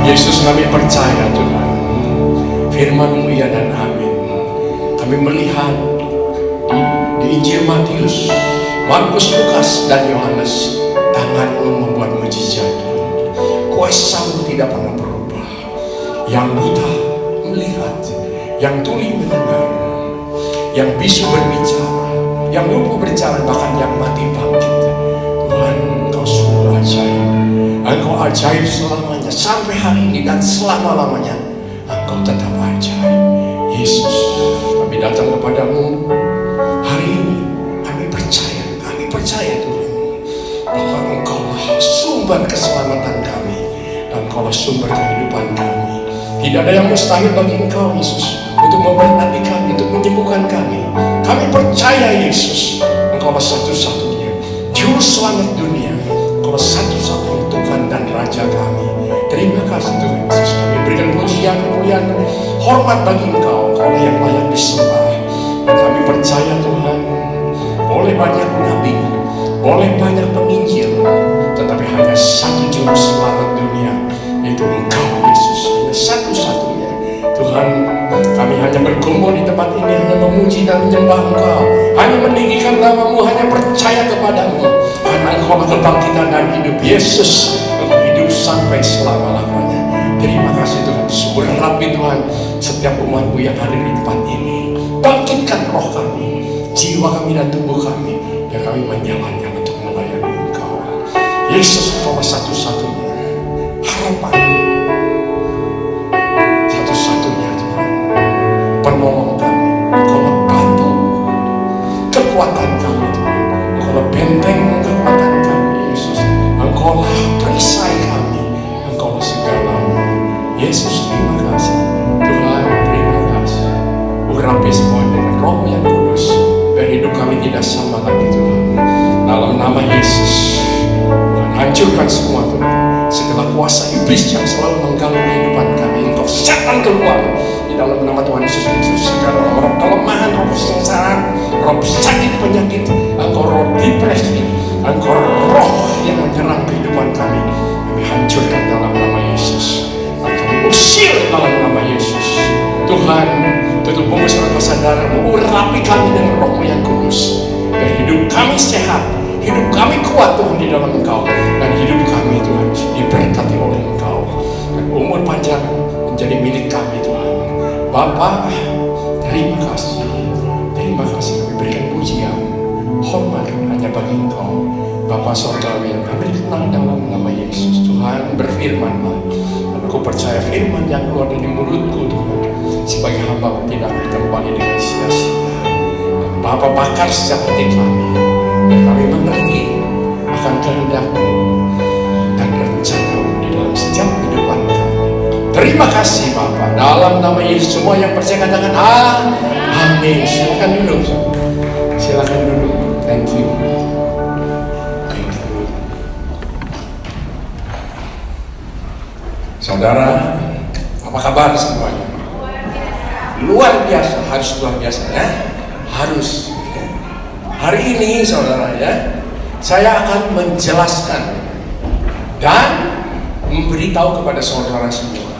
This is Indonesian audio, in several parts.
Yesus, kami percaya Tuhan, firman-Mu ya dan amin. Kami melihat di Injil Matius, Markus, Lukas, dan Yohanes, tangan-Mu membuat mujizat. Kuasa-Mu tidak pernah berubah. Yang buta melihat, yang tuli mendengar, yang bisu berbicara, yang lumpuh berjalan, bahkan yang mati bangkit. Tuhan, Engkau sungguh ajaib. Engkau ajaib selamanya, sampai hari ini dan selama-lamanya. Engkau tetap ajaib. Yesus, kami datang kepadamu hari ini. Kami percaya Tuhan, bahwa Engkaulah sumber keselamatan kami, dan Engkaulah sumber kehidupan kami. Tidak ada yang mustahil bagi Engkau, Yesus, untuk memberkati kami, untuk menyembuhkan kami. Kami percaya, Yesus, Engkaulah satu-satunya Juru Selamat dunia. Engkaulah satu-satunya Tuhan dan Raja kami. Terima kasih Tuhan Yesus. Kami berikan pujian, kemuliaan, hormat bagi Engkau. Engkaulah yang layak disembah. Dan kami percaya Tuhan, boleh banyak nabi, boleh banyak penginjil, tetapi hanya satu Juru Selamat dunia, yaitu Engkau Yesus. Hanya satu-satunya. Tuhan, kami hanya berkumpul di tempat ini, hanya memuji dan menyembah Engkau, hanya meninggikan nama-Mu, hanya percaya kepadamu, karena Engkau kebangkitan dan hidup. Yesus, Engkau hidup sampai selama-lamanya. Terima kasih Tuhan. Berrapi Tuhan setiap umat-Mu yang hadir di tempat ini. Bangkitkan roh kami, jiwa kami dan tubuh kami, dan kami menyala-nyala untuk melayani Engkau. Yesus, Engkau satu-satunya harapan, satu-satunya Tuhan penolong kami. Engkau bantu kekuatan kami Tuhan. Engkau benteng kekuatan kami Yesus. Engkau perisai kami. Engkau segalanya. Yesus, terima kasih Tuhan, terima kasih. Urapi semuanya dengan Roh yang kudus, dan hidup kami tidak sama lagi Tuhan. Dalam nama Yesus, Tuhan hancurkan semua Tuhan, segala kuasa iblis yang selalu mengganggu kehidupan kami. Engkau setan keluar di dalam nama Tuhan Yesus Kristus. Segala roh kelemahan, roh kesengsaraan, roh sakit penyakit, engkau roh depresi, engkau roh yang menyerang kehidupan kami, kami hancurkan dalam nama Yesus. Dan kami usir dalam nama Yesus. Tuhan, tutup bungkus kesadaran, urapi kami dengan Roh-Mu yang kudus, dan hidup kami sehat, hidup kami kuat Tuhan di dalam Engkau, dan hidup kami Tuhan diberkati oleh Engkau, dan umur panjang menjadi milik kami Tuhan. Bapa, terima kasih kami berikan pujian, hormat hanya bagi Engkau, Bapa Sorgawi yang kami kenal dalam nama Yesus. Tuhan, berfirman-Lah, dan aku percaya firman yang keluar dari mulutku Tuhan, sebagai hamba tidak akan kembali dengan sia-sia. Bapa, bakar setiap hati kami, dan kami mengerti akan kehendak-Mu dan rencana-Mu di dalam setiap kehidupan kami. Terima kasih Bapa, dalam nama Yesus. Semua yang percaya katakan amin. Silakan duduk. Silakan duduk. Thank you. Saudara, apa kabar semuanya? Luar biasa, harus luar biasa ya, harus ya. Hari ini saudara ya, saya akan menjelaskan dan memberitahu kepada saudara semua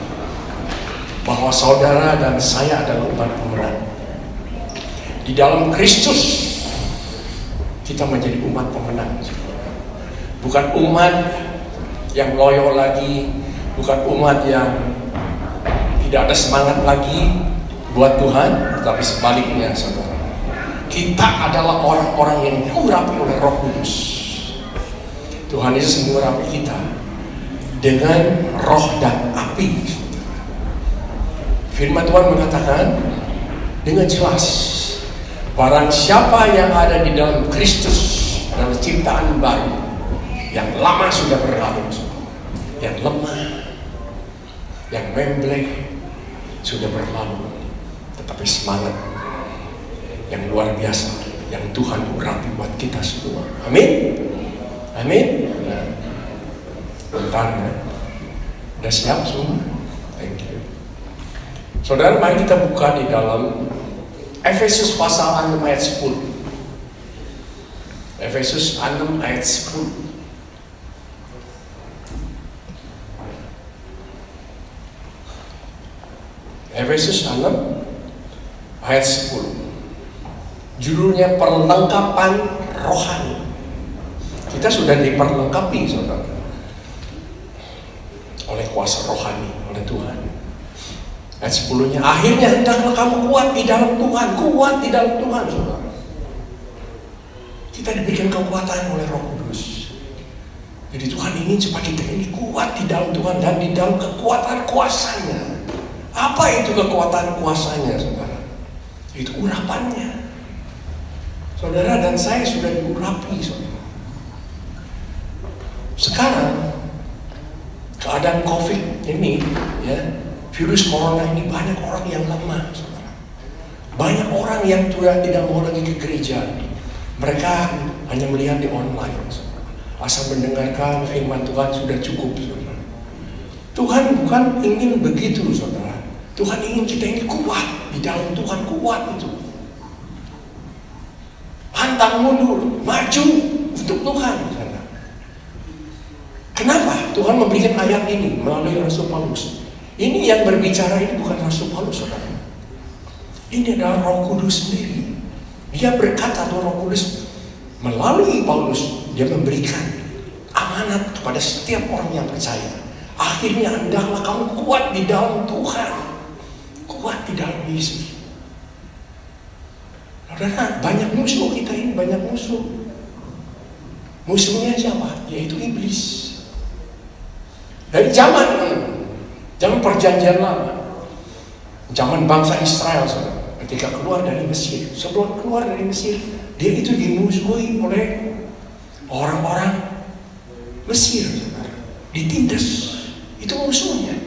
bahwa saudara dan saya adalah umat pemenang. Di dalam Kristus kita menjadi umat pemenang, bukan umat yang loyo lagi, bukan umat yang tidak ada semangat lagi buat Tuhan, tapi sebaliknya saudara, kita adalah orang-orang yang diurapi oleh Roh Kudus. Tuhan Yesus mengurapi kita dengan roh dan api. Firman Tuhan mengatakan dengan jelas, barang siapa yang ada di dalam Kristus adalah ciptaan baru, yang lama sudah berlalu, yang lemah, yang membleh sudah berlalu, tetapi semangat yang luar biasa yang Tuhan urapi buat kita semua. Amin. Amin. Bentar ya. Udah siap semua? Thank you. Saudara, mari kita buka di dalam Efesus pasal 6 ayat 10. Efesus 6 ayat 10. Efesus 6 ayat 10. Judulnya perlengkapan rohani. Kita sudah diperlengkapi, saudara, oleh kuasa rohani, oleh Tuhan. Ayat 10-nya, akhirnya hendaklah kamu kuat di dalam Tuhan. Kuat di dalam Tuhan, saudara. Kita diberikan kekuatan oleh Roh Kudus. Jadi Tuhan ingin supaya kita ini kuat di dalam Tuhan dan di dalam kekuatan kuasanya. Apa itu kekuatan kuasanya, saudara? Itu urapannya. Saudara dan saya sudah diurapi, saudara. Sekarang keadaan COVID ini, ya, virus corona ini, banyak orang yang lemah, saudara. Banyak orang yang sudah tidak mau lagi ke gereja. Mereka hanya melihat di online, saudara. Asal mendengarkan firman Tuhan sudah cukup, saudara. Tuhan bukan ingin begitu, saudara. Tuhan ingin kita ini kuat di dalam Tuhan, kuat itu. Pantang mundur, maju untuk Tuhan. Kenapa Tuhan memberikan ayat ini melalui Rasul Paulus? Ini yang berbicara ini bukan Rasul Paulus, saudara. Ini adalah Roh Kudus sendiri. Dia berkata, Roh Kudus melalui Paulus, dia memberikan amanat kepada setiap orang yang percaya. Akhirnya hendaklah kamu kuat di dalam Tuhan, kuat di dalam Yesus. Saudara, banyak musuh kita ini, banyak musuh. Musuhnya siapa? Yaitu iblis. Dari zaman perjanjian lama, zaman bangsa Israel, saudara, ketika keluar dari Mesir, sebelum keluar dari Mesir, dia itu dimusuhi oleh orang-orang Mesir, saudara. Ditindas, itu musuhnya.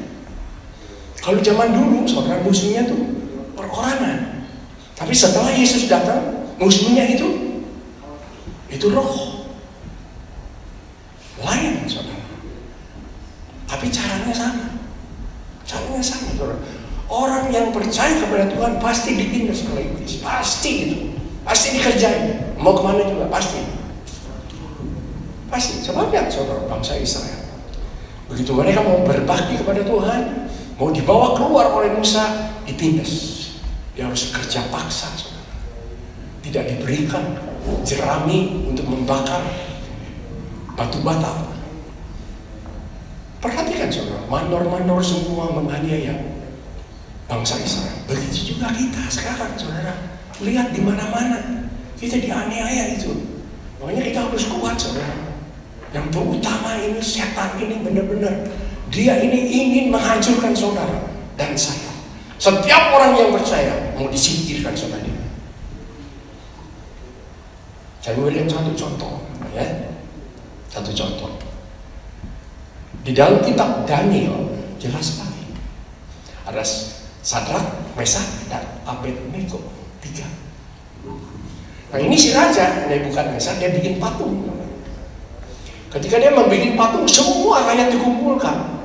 Kalau zaman dulu, saudara, musuhnya tuh perorangan. Tapi setelah Yesus datang, musuhnya itu roh lain, saudara. Tapi caranya sama, saudara. Orang yang percaya kepada Tuhan pasti ditindas oleh iblis, pasti dikerjain. Mau kemana juga pasti. Sebabnya, saudara, bangsa Israel, begitu mereka mau berbakti kepada Tuhan, mau dibawa keluar oleh Musa, ditindas. Dia harus kerja paksa, saudara. Tidak diberikan jerami untuk membakar batu bata. Perhatikan, saudara, mandor-mandor semua menganiaya bangsa Israel. Begitu juga kita sekarang, saudara. Lihat di mana-mana kita dianiaya itu. Makanya kita harus kuat, saudara. Yang terutama ini setan ini benar-benar dia ini ingin menghancurkan saudara dan saya. Setiap orang yang percaya mau disingkirkan sama dia. Saya berikan satu contoh, ya. Satu contoh. Di dalam kitab Daniel jelas sekali. Ada Sadrak, Mesak, dan Abednego, 3. Nah ini si raja, Nebukadnezar, dia bikin patung. Ketika dia membuat patung, semua rakyat dikumpulkan.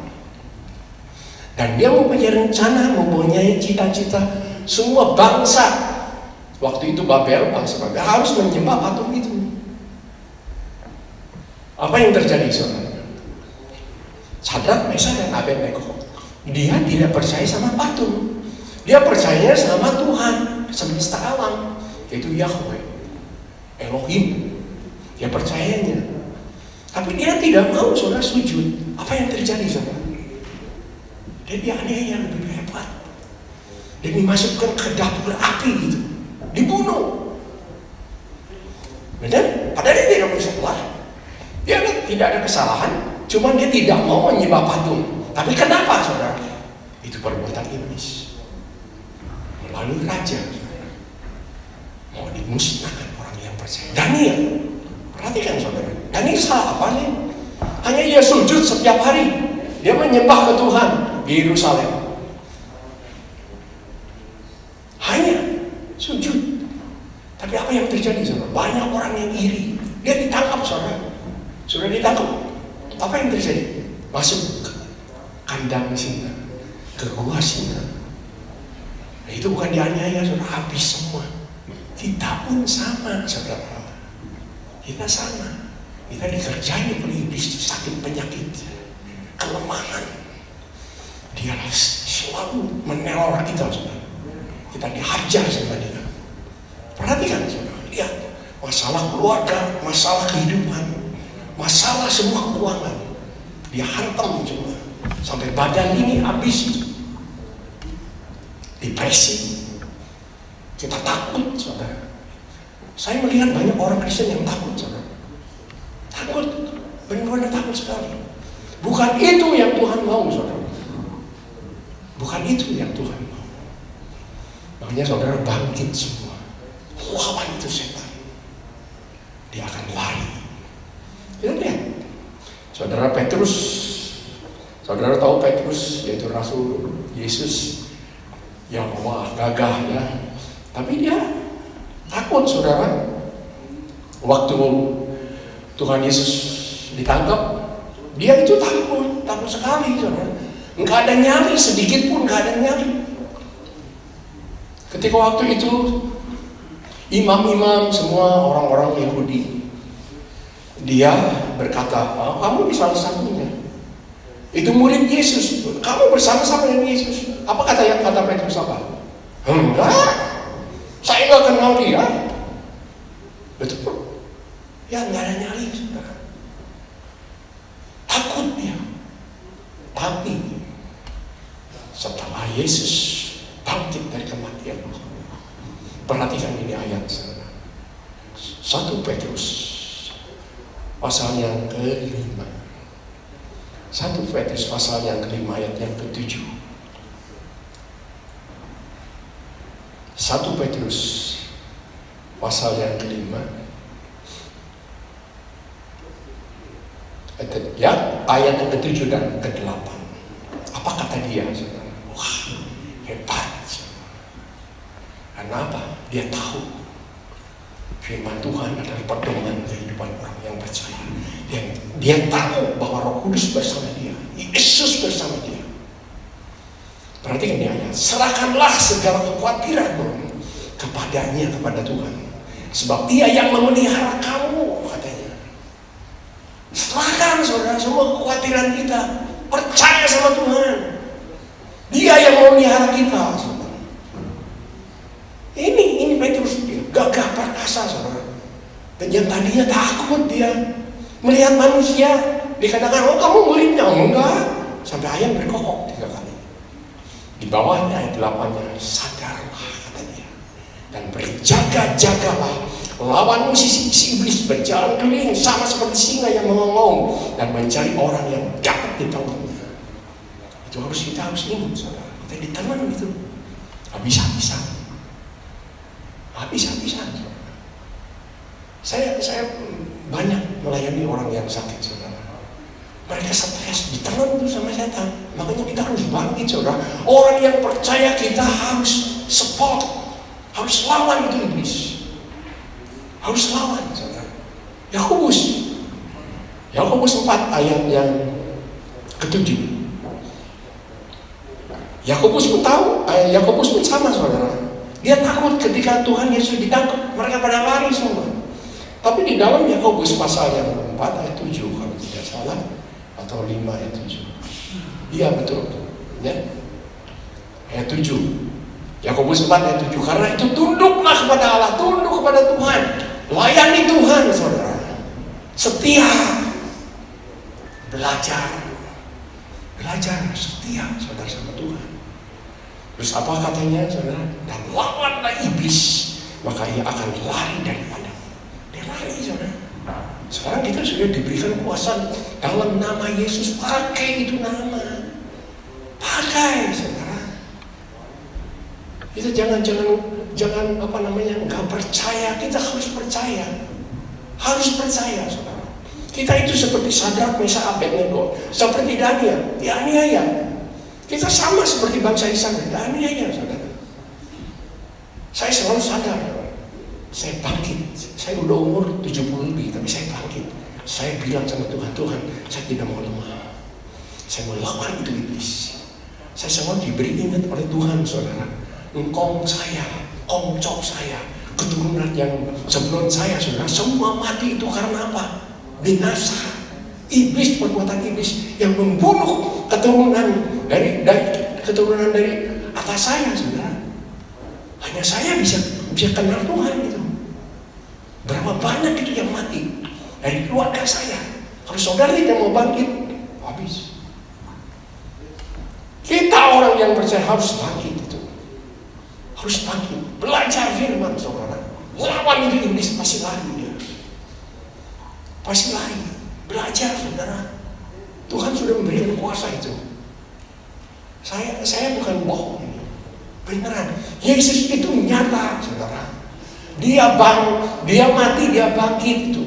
Dan dia mempunyai rencana, mempunyai cita-cita. Semua bangsa, waktu itu Babel, bangsa Babel harus menyembah patung itu. Apa yang terjadi, saudara? Sadrak, Mesak, dan Abednego, dia tidak percaya sama patung. Dia percaya sama Tuhan semesta alam, yaitu Yahweh, Elohim. Dia percayanya. Tapi dia tidak mau, saudara, sujud. Apa yang terjadi, saudara? Dia dianiaya lebih hebat. Dia dimasukkan ke dapur api gitu, dibunuh. Benar? Padahal dia tidak bersalah. Dia tidak ada kesalahan, cuma dia tidak mau menyembah patung. Tapi kenapa, saudara? Itu perbuatan iblis melalui raja, saudara. Mau dimusnahkan orang yang percaya. Daniel, perhatikan, saudara. Daniel salah apa sih? Hanya dia sujud setiap hari. Dia menyembah ke Tuhan di Yerusalem. Hanya sujud. Tapi apa yang terjadi, saudara? Banyak orang yang iri. Dia ditangkap, saudara. Sudah ditangkap. Apa yang terjadi? Masuk ke kandang singa, ke gua singa. Nah, itu bukan dianiaya, saudara, habis semua. Kita pun sama, saudara. Kita sama. Kita dikerjain oleh iblis, sakit penyakit, kelemahan. Dia selalu meneror kita, saudara. Kita dihajar sama dia. Perhatikan, saudara, lihat masalah keluarga, masalah kehidupan, masalah semua keuangan, dia hantam semua sampai badan ini habis. Depresi, kita takut, saudara. Saya melihat banyak orang Kristen yang takut, saudara. Takut, benar-benar takut sekali. Bukan itu yang Tuhan mau, saudara. Bukan itu yang Tuhan mau. Makanya saudara bangkit semua. Lawan itu setan. Dia akan lari. Kita lihat. Saudara Petrus. Saudara tahu Petrus, yaitu Rasul Yesus. Yang wah gagah ya. Tapi dia takut, saudara. Waktu Tuhan Yesus ditangkap, dia itu takut sekali, saudara. Enggak ada nyali, sedikit pun enggak ada nyali. Ketika waktu itu imam-imam semua orang-orang Yahudi, dia berkata, oh, kamu di salah satunya. Itu murid Yesus, kamu bersama-sama dengan Yesus. Apa kata Petrus apa? Enggak, saya enggak kenal dia. Betul. Ya enggak ada nyali, saudara. Takut dia. Tapi setelah Yesus bangkit dari kematian, perhatikan ini ayat, saudara. 1 Petrus pasal yang ke-5. 1 Petrus pasal yang ke-5 ayat yang ke-7. 1 Petrus pasal yang ke-5 ayat yang ke-7 dan ke-8. Apa kata dia, saudara? Wah, hebat, saudara. Karena apa? Dia tahu firman Tuhan adalah pedoman kehidupan orang yang percaya. Dia tahu bahwa Roh Kudus bersama dia, Yesus bersama dia. Perhatikan dia ayat. Serahkanlah segala kekhawatiranmu kepadanya, kepada Tuhan. Sebab dia yang memelihara kamu, katanya. Serahkan, saudara, semua kekhawatiran kita. Percaya sama Tuhan. Dia yang memelihara kita, saudara. Ini Petrus, dia gagah perkasa, saudara. Dan yang tadinya takut dia melihat manusia, dikatakan, oh kamu muridnya, enggak. Sampai ayam berkokok 3 kali. Di bawahnya ayat 8-nya, sadarlah, kata dia. Dan berjaga-jagalah. Lawan si iblis berjalan keliling sama seperti singa yang mengongong dan mencari orang yang dapat ditelannya. Itu kita harus ingat, saudara. Kita ditelan gitu. Habis-habisan. Saya banyak melayani orang yang sakit, saudara. Mereka stres, ditelan itu sama setan. Makanya kita harus bangkit, saudara. Orang yang percaya kita harus support, harus lawan itu iblis. Harus lawan, saudara. Yakobus 4 ayat yang ke-7. Yakobus pun tahu, Yakobus pun sama, saudara. Dia takut ketika Tuhan Yesus ditangkap, mereka pada lari semua. Tapi di dalam Yakobus pasal yang 4 ayat 7 kalau tidak salah, atau 5 ayat 7. Iya betul, ya. Ayat 7. Yakobus 4 ayat 7. Karena itu tunduklah kepada Allah, tunduk kepada Tuhan. Layani Tuhan, saudara. Setia. Belajar setia, saudara, sama Tuhan. Terus apa katanya, saudara? Dan lawanlah iblis, maka ia akan lari daripadamu. Dia lari, saudara. Sekarang kita sudah diberikan kuasa dalam nama Yesus. Pakai itu nama. Pakai, saudara. Kita jangan nggak percaya. Kita harus percaya, saudara. Kita itu seperti Sadrak, Mesak, Abednego, seperti Daniel, dianiaya. Kita sama seperti bangsa Israel, dianiaya, saudara. Saya selalu sadar, saya bangkit. Saya udah umur 70 lebih, tapi saya bangkit. Saya bilang sama Tuhan, saya tidak mau lemah. Saya mau lawan itu iblis. Saya selalu diberi ingat oleh Tuhan, saudara. Engkong saya, keturunan yang sebelum saya, saudara, semua mati itu karena apa? Binasa. Iblis, perbuatan iblis yang membunuh keturunan dari keturunan dari atas saya, saudara. Hanya saya bisa kenal Tuhan itu. Berapa banyak itu yang mati dari keluarga saya. Kalau saudara tidak mau bangkit, habis. Kita orang yang percaya harus bangkit itu. Harus bangkit. Belajar firman, saudara. Lawan itu iblis pasti lari dia. Pasti lari. Belajar, saudara. Tuhan sudah memberikan kuasa itu. Saya bukan bohong. Beneran. Yesus itu nyata, saudara. Dia mati, dia bangkit itu.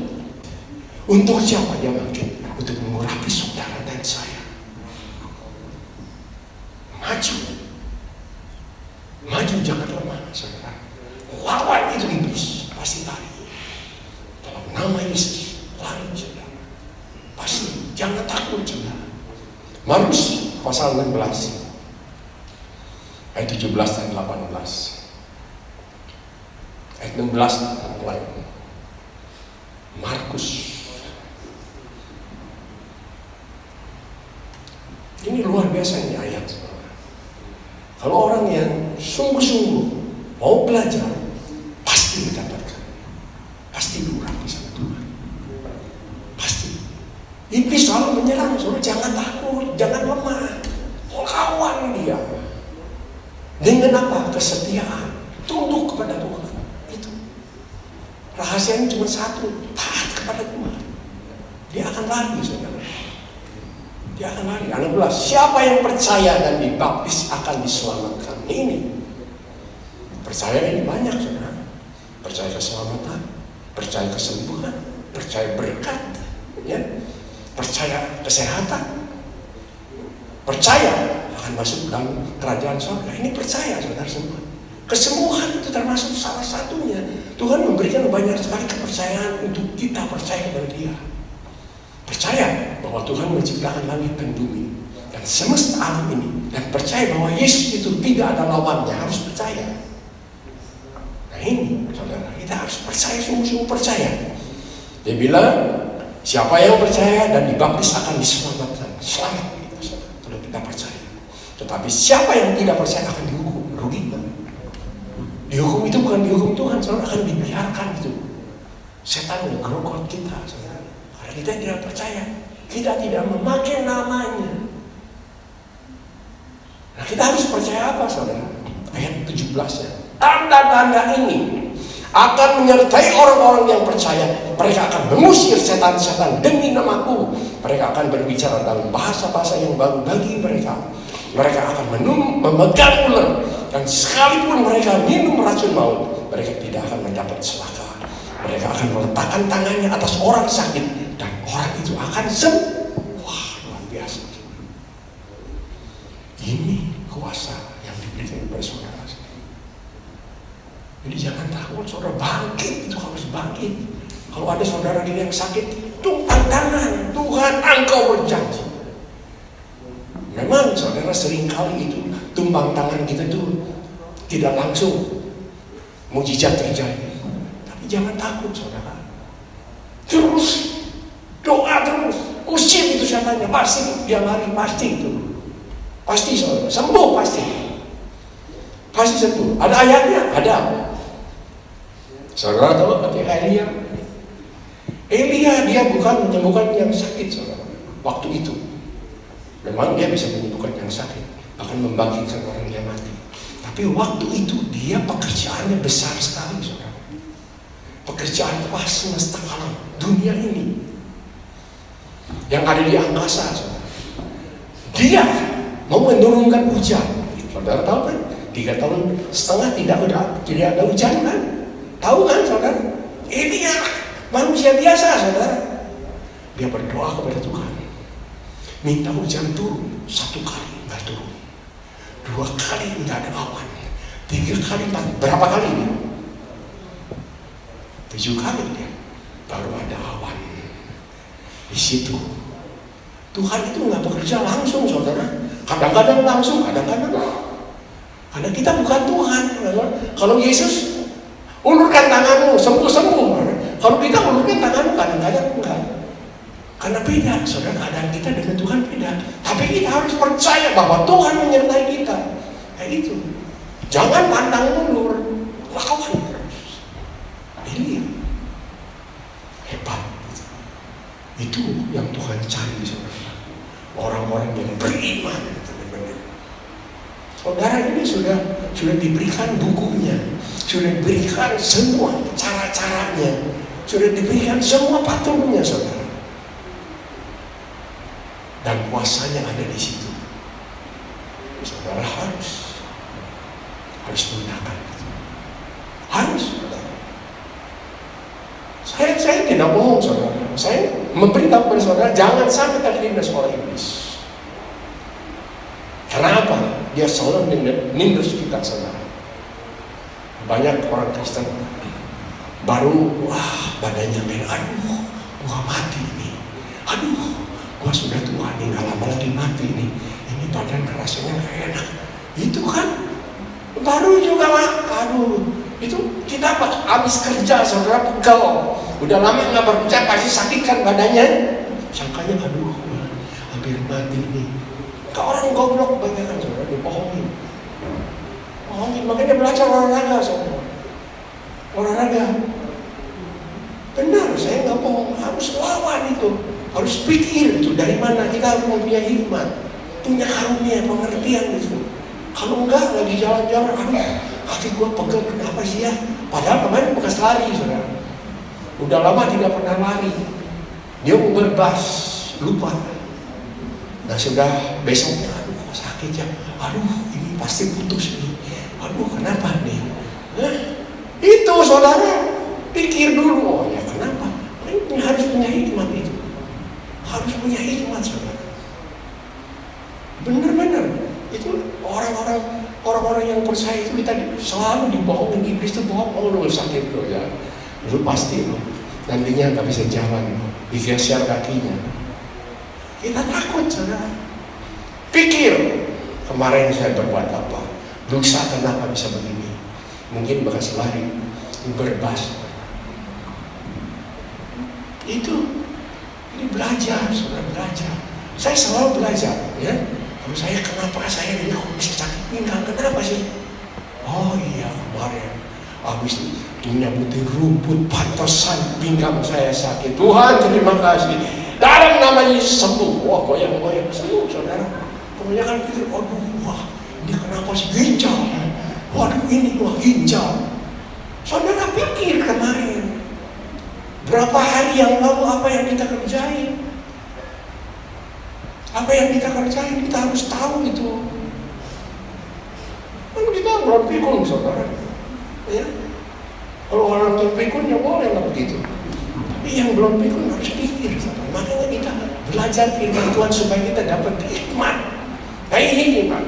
Untuk siapa dia bangkit? Untuk mengurapi saudara dan saya. Maju jangan lemah, saudara. Lawan itu iblis, pasti lari. Dalam nama Yesus, lari, saudara. Pasti, jangan takut, saudara. Markus pasal 16 ayat 17 dan 18. Ayat 16 mulai. Markus. Ini luar biasa ini ayat. Kalau orang yang sungguh-sungguh mau belajar, pasti mendapatkan. Pasti diurapi sama Tuhan. Pasti. Iblis selalu menyerang, saudara, jangan takut, jangan lemah. Lawan dia. Dengan apa? Kesetiaan. Tunduk kepada Tuhan. Itu. Rahasianya cuma satu, taat kepada Tuhan. Dia akan lari, saudara. Dia akan lari. 16. Siapa yang percaya dan dibaptis akan diselamatkan. Ini. Percaya ini banyak, saudara. Percaya keselamatan, percaya kesembuhan, percaya berkat, ya. Percaya kesehatan, percaya akan masuk dalam kerajaan surga. Ini percaya, saudara semua. Kesembuhan itu termasuk salah satunya. Tuhan memberikan banyak sekali kepercayaan untuk kita percaya kepada Dia. Percaya bahwa Tuhan menciptakan langit dan bumi dan semesta alam ini, dan percaya bahwa Yesus itu tidak ada lawannya. Harus percaya. Nah ini, saudara, kita harus percaya, sungguh-sungguh percaya. Dia bilang, siapa yang percaya dan dibaptis akan diselamatkan. Selamat kita, kalau kita percaya. Tetapi siapa yang tidak percaya akan dihukum. Rugi kan? Dihukum itu bukan dihukum Tuhan, saudara, akan dibiarkan itu. Setan ngegrokot kita, saudara. Karena kita tidak percaya, kita tidak memakai namanya. Nah, kita harus percaya apa, saudara? Ayat 17-nya. Tanda-tanda ini akan menyertai orang-orang yang percaya. Mereka akan mengusir setan-setan demi namaku. Mereka akan berbicara dalam bahasa-bahasa yang baru bagi mereka. Mereka akan memegang ular, dan sekalipun mereka minum racun maut, mereka tidak akan mendapat celaka. Mereka akan meletakkan tangannya atas orang sakit, dan orang itu akan sembuh. Wah, luar biasa. Ini kuasa yang diberikan kepada saudara. Jadi jangan takut, saudara, bangkit, itu harus bangkit. Kalau ada saudara yang sakit, tumpang tangan, Tuhan Engkau berjanji. Memang saudara seringkali itu tumpang tangan kita itu tidak langsung mujizat terjadi. Tapi jangan takut, saudara. Terus doa terus, usir itu setannya, pasti dia lari, pasti itu. Pasti, saudara, sembuh pasti. Pasti sembuh. Ada ayatnya? Ada. Saudara tahu ketika Elia dia bukan menyembuhkan yang sakit, saudara. Waktu itu memang dia bisa menyembuhkan yang sakit, akan membangkitkan orang yang mati. Tapi waktu itu dia pekerjaannya besar sekali, saudara. Pekerjaan luas semesta alam, dunia ini yang ada di angkasa, saudara. Dia mau menurunkan hujan. Saudara tahu kan? 3,5 tahun tidak ada hujan kan? Tahu kan, saudara? Ini ya manusia biasa, saudara. Dia berdoa kepada Tuhan, minta hujan turun. 1 kali enggak turun, 2 kali enggak ada awan, 3 kali, 4, berapa kali dia? 7 kali dia baru ada awan. Di situ Tuhan itu nggak bekerja langsung, saudara. Kadang-kadang langsung, kadang-kadang karena kita bukan Tuhan. Kalau Yesus ulurkan tanganmu, sembuh-sembuh. Kalau kita ulurkan tanganmu, kadang-kadang enggak. Karena beda, saudara, keadaan kita dengan Tuhan beda. Tapi kita harus percaya bahwa Tuhan menyertai kita. Kayak itu. Jangan pandang mundur, lawan terus. Ini hebat. Itu yang Tuhan cari, saudara. Orang-orang yang beriman. Saudara ini sudah diberikan bukunya, sudah diberikan semua cara-caranya, sudah diberikan semua patungnya, saudara. Dan kuasanya ada di situ. Saudara harus menggunakan itu. Harus, saudara. Saya tidak bohong, saudara. Saya memberitahu kepada saudara, jangan sampai terlindas oleh iblis. Kenapa? Dia selalu nindas kita, saudara. Banyak orang Kristen baru, badannya aduh, gua mati ini. Aduh, gua sudah tua nih, gak lama lagi mati nih. Ini badan rasanya gak enak. Itu kan baru juga, aduh, itu kita habis kerja, saudara, pegel. Udah lama gak bekerja, pasti sakit kan badannya. Sangkanya, aduh, hampir mati nih. Orang goblok banyak kan, saudara, dibohongin. Makanya belajar olahraga, saudara. Olahraga. Benar, saya nggak bohong. Harus lawan itu. Harus pikir itu dari mana. Kita harus mempunyai hikmat, punya karunia, pengertian itu. Kalau enggak, lagi jalan-jalan, aduh, kaki gua pegel, kenapa sih ya? Padahal kemarin bekas lari, saudara. Udah lama tidak pernah lari. Dia mau berbas, lupa. Nah sudah besoknya, aduh sakit ya, aduh ini pasti putus nih, aduh kenapa nih? Itu saudara, pikir dulu, oh ya kenapa? Ini harus punya hikmat itu, harus punya hikmat, saudara. Benar-benar itu orang-orang yang percaya itu kita selalu dibohongin iblis itu bohong, lu sakit lo ya, lu pasti lo nantinya nggak bisa jalan, digeser kakinya. Kita takut, saudara. Pikir, kemarin saya berbuat apa? Dosa kenapa bisa begini? Mungkin bekas lari, berbas. Itu, ini belajar, saudara, belajar. Saya selalu belajar, ya. Kalau saya kenapa saya ini bisa sakit pinggang? Kenapa sih? Oh iya, kemarin habis menyabuti rumput, pantesan pinggang saya sakit. Tuhan, terima kasih. Dalam nama Yesus sembuh. Wah, goyang-goyang sembuh, saudara. Kebanyakan pikir, aduh, wah, ini kenapa sih ginjal? Waduh, ini wah ginjal. Saudara pikir kemarin, berapa hari yang lalu apa yang kita kerjain? Apa yang kita kerjain, kita harus tahu itu. Kan kita belum pikun, saudara. Ya, kalau orang tua pikun ya boleh lah begitu. Tapi yang belum pikun harus pikir, saudara. Makanya kita belajar firman Tuhan supaya kita dapat hikmat. Nah ini hikmat.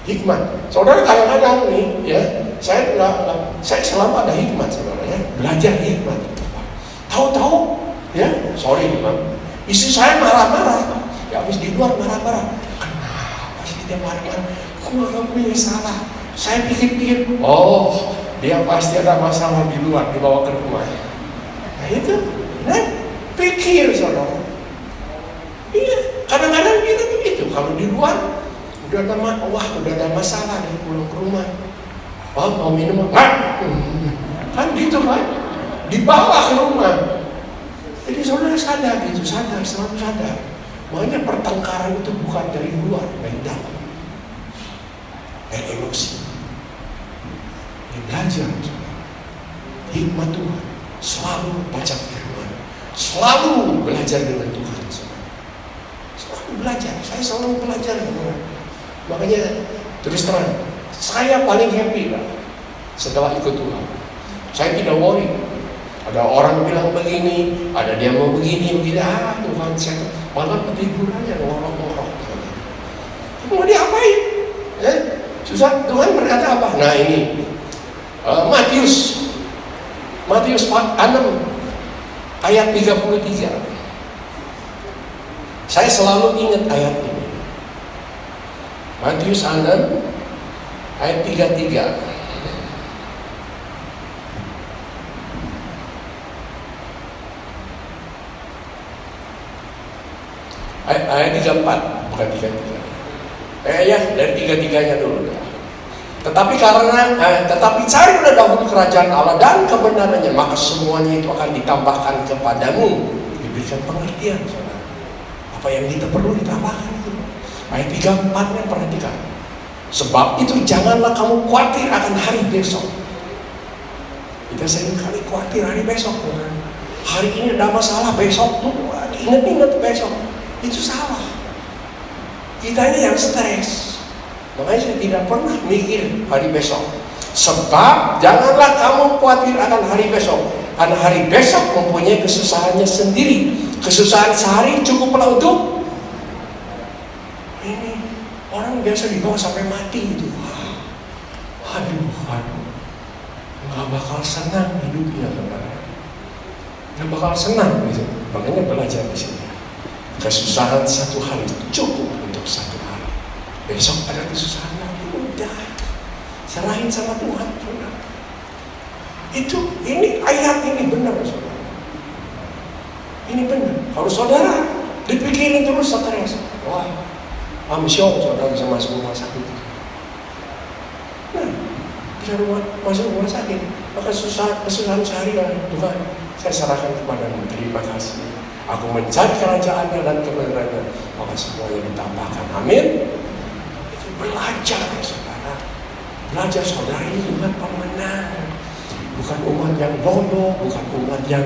Hikmat. Saudara kadang-kadang nih, ya, saya selalu ada hikmat, saudara, ya. Belajar hikmat. Tahu-tahu, ya, sorry, Bang. Istri saya marah-marah. Ya habis di luar marah-marah. Kenapa sih dia marah-marah? Kamu punya salah. Saya pikir-pikir, oh, dia pasti ada masalah di luar, dibawa ke rumah. Nah itu, nah, pikir, saudara. Iya, kadang-kadang kita begitu. Kalau di luar udah ada masalah, dia pulang ke rumah. Oh, mau minum? Enggak. Kan gitu kan? Dibawa ke rumah. Jadi saudara sadar gitu, selalu sadar. Makanya pertengkaran itu bukan dari luar, dari dalam. Dari emosi. Dia belajar. Hikmat Tuhan. Selalu baca firman. Selalu belajar dengan Tuhan. Selalu belajar. Saya selalu belajar. Makanya terus terang, saya paling happy lah setelah ikut Tuhan. Saya tidak worry. Ada orang bilang begini, ada dia mau begini. Tuhan saya malah ketiduran aja ngorok-ngorok. Mau diapain? Susah. Tuhan berkata apa? Nah ini Matius 6 ayat 33. Saya selalu ingat ayat ini. Matius 6 ayat 33. 34, bukan 33. Ya, dari 33-nya dulu. Tetapi carilah dahulu kerajaan Allah dan kebenarannya, maka semuanya itu akan ditambahkan kepadamu. Diberikan pengertian, saudara. Apa yang kita perlu ditambahkan itu. Ayat 34-nya perhatikan. Sebab itu janganlah kamu khawatir akan hari besok. Kita sering kali khawatir hari besok. Hari ini ada masalah, besok tuh ingat besok. Itu salah. Kita ini yang stres. Makanya saya tidak pernah mikir hari besok. Sebab janganlah kamu khawatir akan hari besok. Karena hari besok mempunyai kesusahannya sendiri. Kesusahan sehari cukuplah untuk ini. Orang biasa dibawa sampai mati itu. Aduh. Nggak bakal senang hidupnya, saudara. Nggak bakal senang gitu. Makanya belajar di sini. Kesusahan satu hari cukup untuk satu hari. Besok ada kesusahan lagi, udah serahin sama Tuhan, saudara. Ini ayat ini benar, saudara. Ini benar. Kalau saudara dipikirin terus stres, wah, amsyong saudara bisa masuk rumah sakit. Nah, bisa masuk rumah sakit. Maka kesusahan sehari Tuhan, saya serahkan kepadamu. Terima kasih. Aku mencari kerajaan-Nya dan kebenaran-Nya, maka semuanya ditambahkan. Amin. Itu belajar, saudara. Belajar, saudara, ini umat pemenang. Bukan umat yang bodoh, bukan umat yang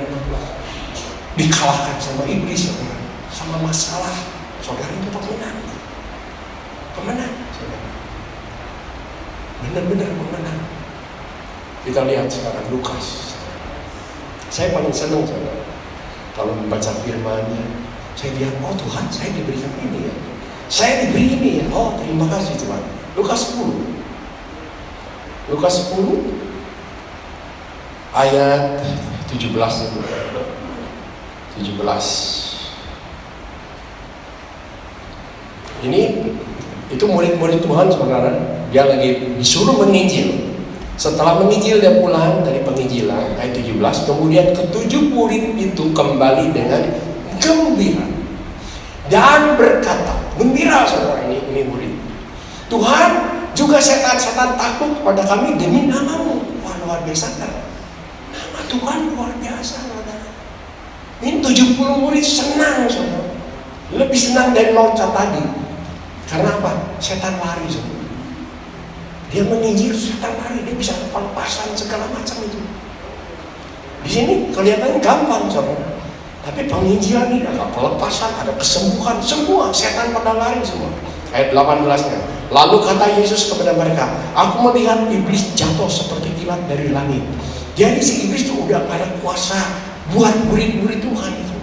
dikalahkan sama iblis, saudara. Sama masalah. Saudara itu pemenang. Pemenang, saudara. Benar-benar pemenang. Kita lihat sekarang Lukas. Saya paling senang, saudara, kalau membaca firman-Nya, saya lihat, oh Tuhan, saya diberikan ini ya. Saya diberi ini ya. Oh, terima kasih Tuhan. Lukas 10. Lukas 10 ayat 17 itu. 17. Ini itu murid-murid Tuhan, saudara. Dia lagi disuruh menginjil. Setelah menginjil dia pulang dari penginjilan, ayat 17, kemudian ketujuh murid itu kembali dengan gembira dan berkata, gembira, saudara, ini murid. Tuhan, juga setan-setan takut kepada kami demi nama-Mu. Wah, luar biasa kan? Nama Tuhan luar biasa, saudara. Ini 70 murid senang, saudara. Lebih senang dari loncat tadi. Karena apa? Setan lari, saudara. Dia menginjil, setan lari, dia bisa pelepasan segala macam itu. Di sini kelihatannya gampang, saudara. Tapi penginjilan ini ada pelepasan, ada kesembuhan, semua setan pada lari semua. Ayat 18-nya. Lalu kata Yesus kepada mereka, aku melihat iblis jatuh seperti kilat dari langit. Jadi si iblis itu udah gak ada kuasa buat murid-murid Tuhan itu.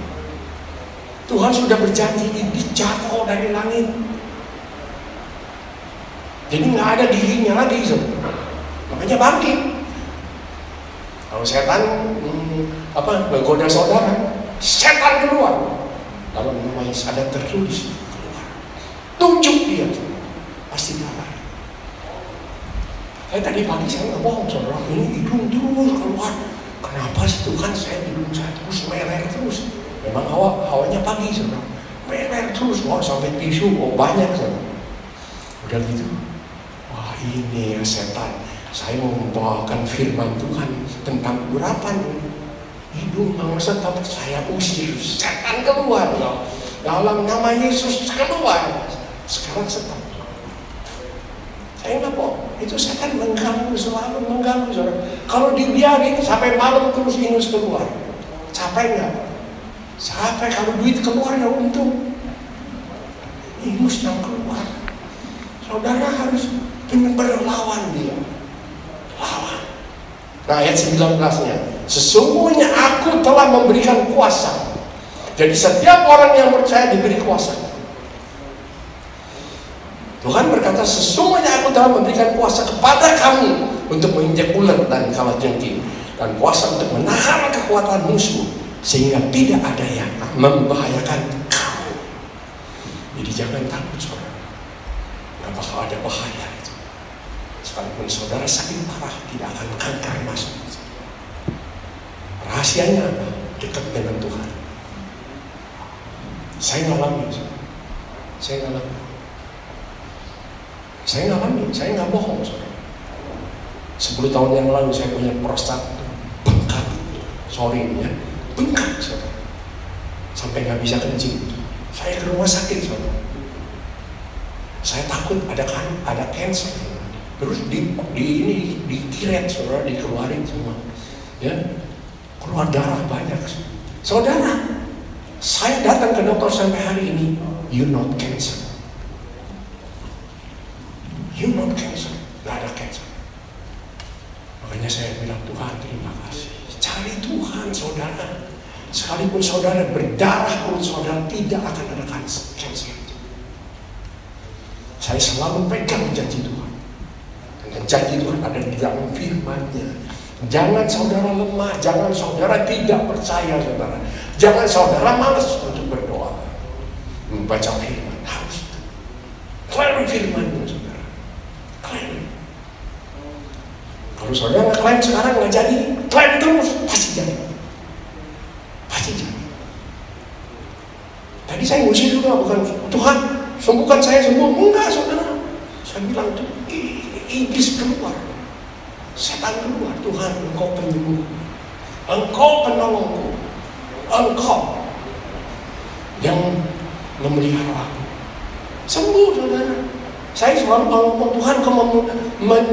Tuhan sudah berjanji iblis jatuh dari langit. Jadi nggak ada dirinya lagi, saudara. Makanya bangkit. Kalau setan menggoda saudara, setan keluar. Lalu namanya ada tertulis keluar. Tunjuk dia, pasti dia lari. Tadi pagi saya nggak bohong, saudara. Ini hidung terus keluar. Kenapa sih Tuhan, saya hidung saya terus meler terus? Memang hawanya pagi, saudara. Meler terus, sampai tisu, banyak, saudara. Udah gitu. Wah, ini ya setan. Saya mau membawakan firman Tuhan tentang urapan hidung mangsa, tapi saya usir setan keluar. Dalam nama Yesus keluar. Sekarang stop. Saya nggak bohong. Itu setan mengganggu, selalu mengganggu, saudara. Kalau dibiarin sampai malam terus ingus keluar. Capek nggak? Capek. Kalau duit keluar ya untung. Ingus yang keluar. Saudara harus berlawan dia. Lawan. Nah, ayat 19-nya. Sesungguhnya aku telah memberikan kuasa. Jadi setiap orang yang percaya diberi kuasa. Tuhan berkata, sesungguhnya aku telah memberikan kuasa kepada kamu untuk menginjak ular dan kalajengking, dan kuasa untuk menahan kekuatan musuh, sehingga tidak ada yang membahayakan kamu. Jadi jangan takut, saudara. Gak bakal ada bahaya itu. Sekalipun saudara sakit parah, tidak akan kanker masuk. Rahasianya apa? Dekat dengan Tuhan. Saya ngalami, Saya ngalamin. Saya ngalamin, saya nggak bohong, saudara. 10 tahun yang lalu saya punya prostat bengkak, sorry ya, bengkak, saudara. Sampai nggak bisa kencing. Saya ke rumah sakit, saudara. Saya takut ada cancer. Terus dikiret, saudara, dikeluarin semua. Ya, keluar darah banyak. Saudara, saya datang ke dokter sampai hari ini, you not cancer. You not cancer, nggak ada cancer. Makanya saya bilang, Tuhan terima kasih. Cari Tuhan, saudara. Sekalipun saudara berdarah pun saudara tidak akan ada cancer itu. Saya selalu pegang janji Tuhan. Dan janji Tuhan ada di dalam firman-Nya. Jangan saudara lemah, jangan saudara tidak percaya, saudara. Jangan saudara malas untuk berdoa. Membaca firman, harus. Klaim firman-Nya, saudara. Klaim. Kalau saudara nggak klaim sekarang nggak jadi, klaim terus, pasti jadi. Pasti jadi. Tadi saya ngusir juga, bukan Tuhan sembuhkan saya sembuh, enggak, saudara. Saya bilang itu iblis keluar, setan keluar. Tuhan, Engkau penyembuh, Engkau penolongku, Engkau yang memelihara aku. Sembuh, saudara. Saya selalu ngomong, Tuhan Kau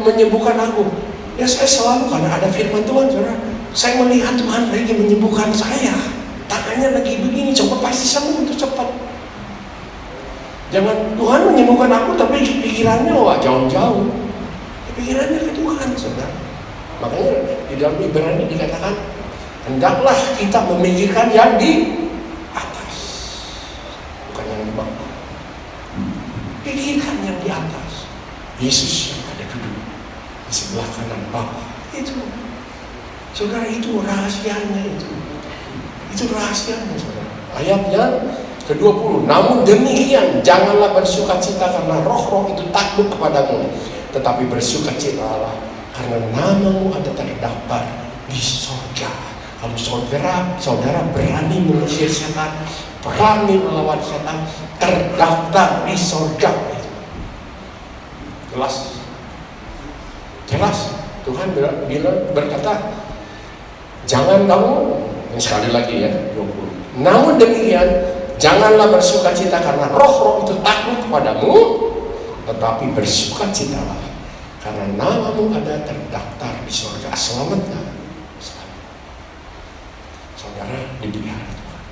menyembuhkan aku. Ya saya selalu, karena ada firman Tuhan, saudara. Saya melihat Tuhan lagi menyembuhkan saya. Tangannya lagi begini, cepat pasti sembuh itu cepat. Jangan Tuhan menyembuhkan aku, tapi pikirannya jauh-jauh. Pikirannya ke Tuhan, saudara. Makanya di dalam Ibrani dikatakan, hendaklah kita memikirkan yang di atas, bukan yang di bawah. Pikirkan yang di atas. Yesus yang ada duduk di sebelah kanan Bapa. Itu, saudara, itu rahasianya itu. Itu rahasianya, saudara. Ayat yang ke-20. Namun demikian, janganlah bersukacita karena roh-roh itu takut kepadamu, tetapi bersukacitalah karena namamu ada terdaftar di surga. Kalau saudara berani mengusir setan, berani melawan setan, terdaftar di surga. Jelas? Jelas? Tuhan berkata, jangan kamu, ini sekali lagi ya, 20. Namun demikian, janganlah bersukacita karena roh-roh itu takut kepadamu, tetapi bersukacitalah karena namamu ada terdaftar di surga. Selamatlah. Saudara dipelihara Tuhan.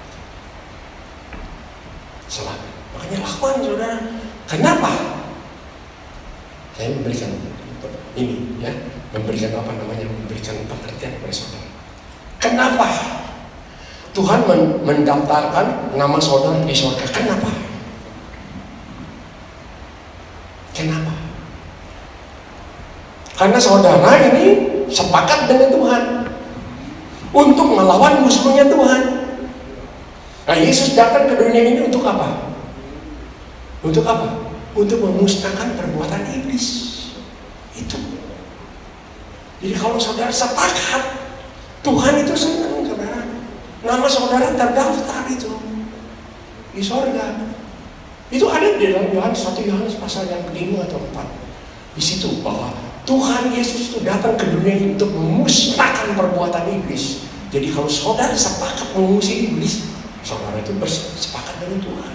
Selamat. Makanya lakukan, saudara. Kenapa? Saya memberikan ini, ya, memberikan memberikan pengertian kepada saudara. Kenapa Tuhan mendaftarkan nama saudara di surga? Kenapa? Kenapa? Karena saudara ini sepakat dengan Tuhan untuk melawan musuhnya Tuhan. Nah, Yesus datang ke dunia ini untuk apa? Untuk apa? Untuk memusnahkan perbuatan iblis. Itu. Jadi kalau saudara sepakat, Tuhan itu senang, saudara. Nama saudara terdaftar itu di surga. Itu ada di dalam Yohanes 1 Yohanes pasal yang 5 atau 4. Di situ bahwa Tuhan Yesus itu datang ke dunia ini untuk memusnahkan perbuatan iblis. Jadi kalau saudara sepakat mengusir iblis, saudara itu bersepakat dengan Tuhan.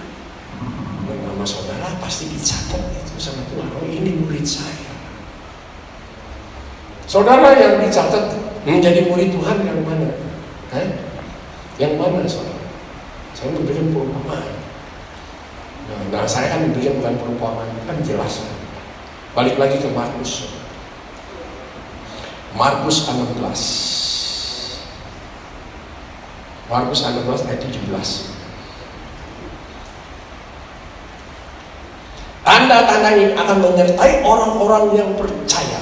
Dan nama saudara pasti dicatat itu sama Tuhan. Oh, ini murid saya. Saudara yang dicatat menjadi murid Tuhan yang mana? Yang mana, saudara? Saya memberikan perumpamaan. Nah, saya kan memberikan bukan perumpamaan, penjelasan. Balik lagi ke Markus. Markus 16. Markus 16 ayat 17. Tanda-tanda ini akan menyertai orang-orang yang percaya.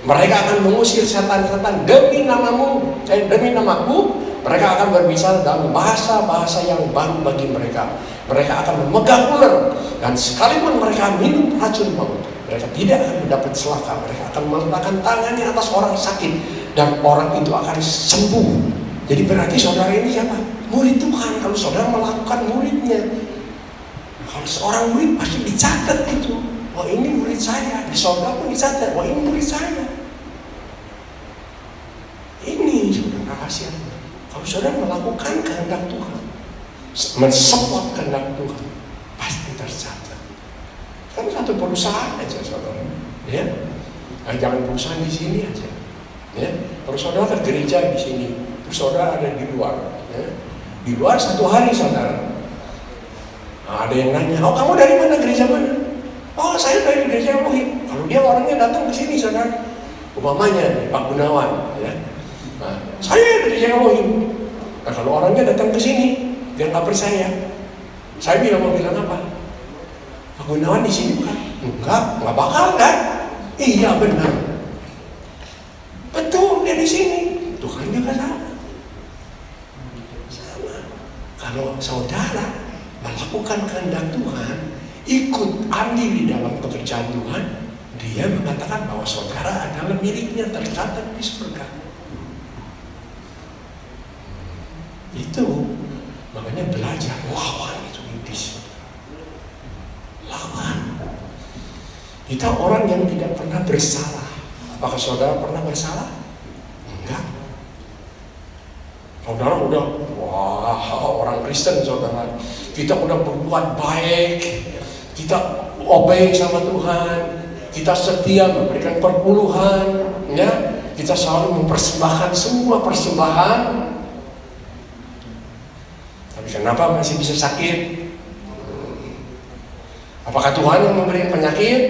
Mereka akan mengusir setan-setan demi namamu, demi namaku. Mereka akan berbicara dalam bahasa-bahasa yang baru bagi mereka. Mereka akan memegang ular, dan sekalipun mereka minum racun maut, mereka tidak akan mendapat celaka. Mereka akan meletakkan tangannya atas orang sakit, dan orang itu akan sembuh. Jadi berarti saudara ini siapa? Murid Tuhan. Kalau saudara melakukan muridnya, Kalau seorang murid pasti dicatat itu. Wah, ini murid saya. Di sorga pun dicatat. Wah, ini murid saya. Ini saudara rahasianya. Kalau saudara melakukan kehendak Tuhan, mensupport kehendak Tuhan, pasti tercatat. Kan satu perusahaan aja saudara, ya. Nah, jangan perusahaan di sini aja, ya. Kalau saudara ke gereja di sini, terus saudara ada di luar, ya. Di luar satu hari saudara, nah, ada yang nanya, oh kamu dari mana, gereja mana? Oh saya dari gereja Elohim. Kalau dia orangnya datang ke sini saudara, umpamanya Pak Gunawan, ya. Nah, saya dari gereja Elohim. Nah kalau orangnya datang ke sini, dia nggak percaya. Saya mau bilang apa? Pak Gunawan di sini bukan? Enggak bakal kan? Iya benar. Betul dia di sini. Tuhan juga sama. Sama. Kalau saudara melakukan kehendak Tuhan, ikut andil di dalam pekerjaan Tuhan, dia mengatakan bahwa saudara adalah miliknya, tercatat di surga. Itu makanya belajar lawan itu iblis. Lawan. Kita orang yang tidak pernah bersalah. Apakah saudara pernah bersalah? Enggak. Saudara udah, wah orang Kristen saudara, kita udah berbuat baik, kita obey sama Tuhan, kita setia memberikan perpuluhan, ya, kita selalu mempersembahkan semua persembahan. Tapi kenapa masih bisa sakit? Apakah Tuhan yang memberi penyakit?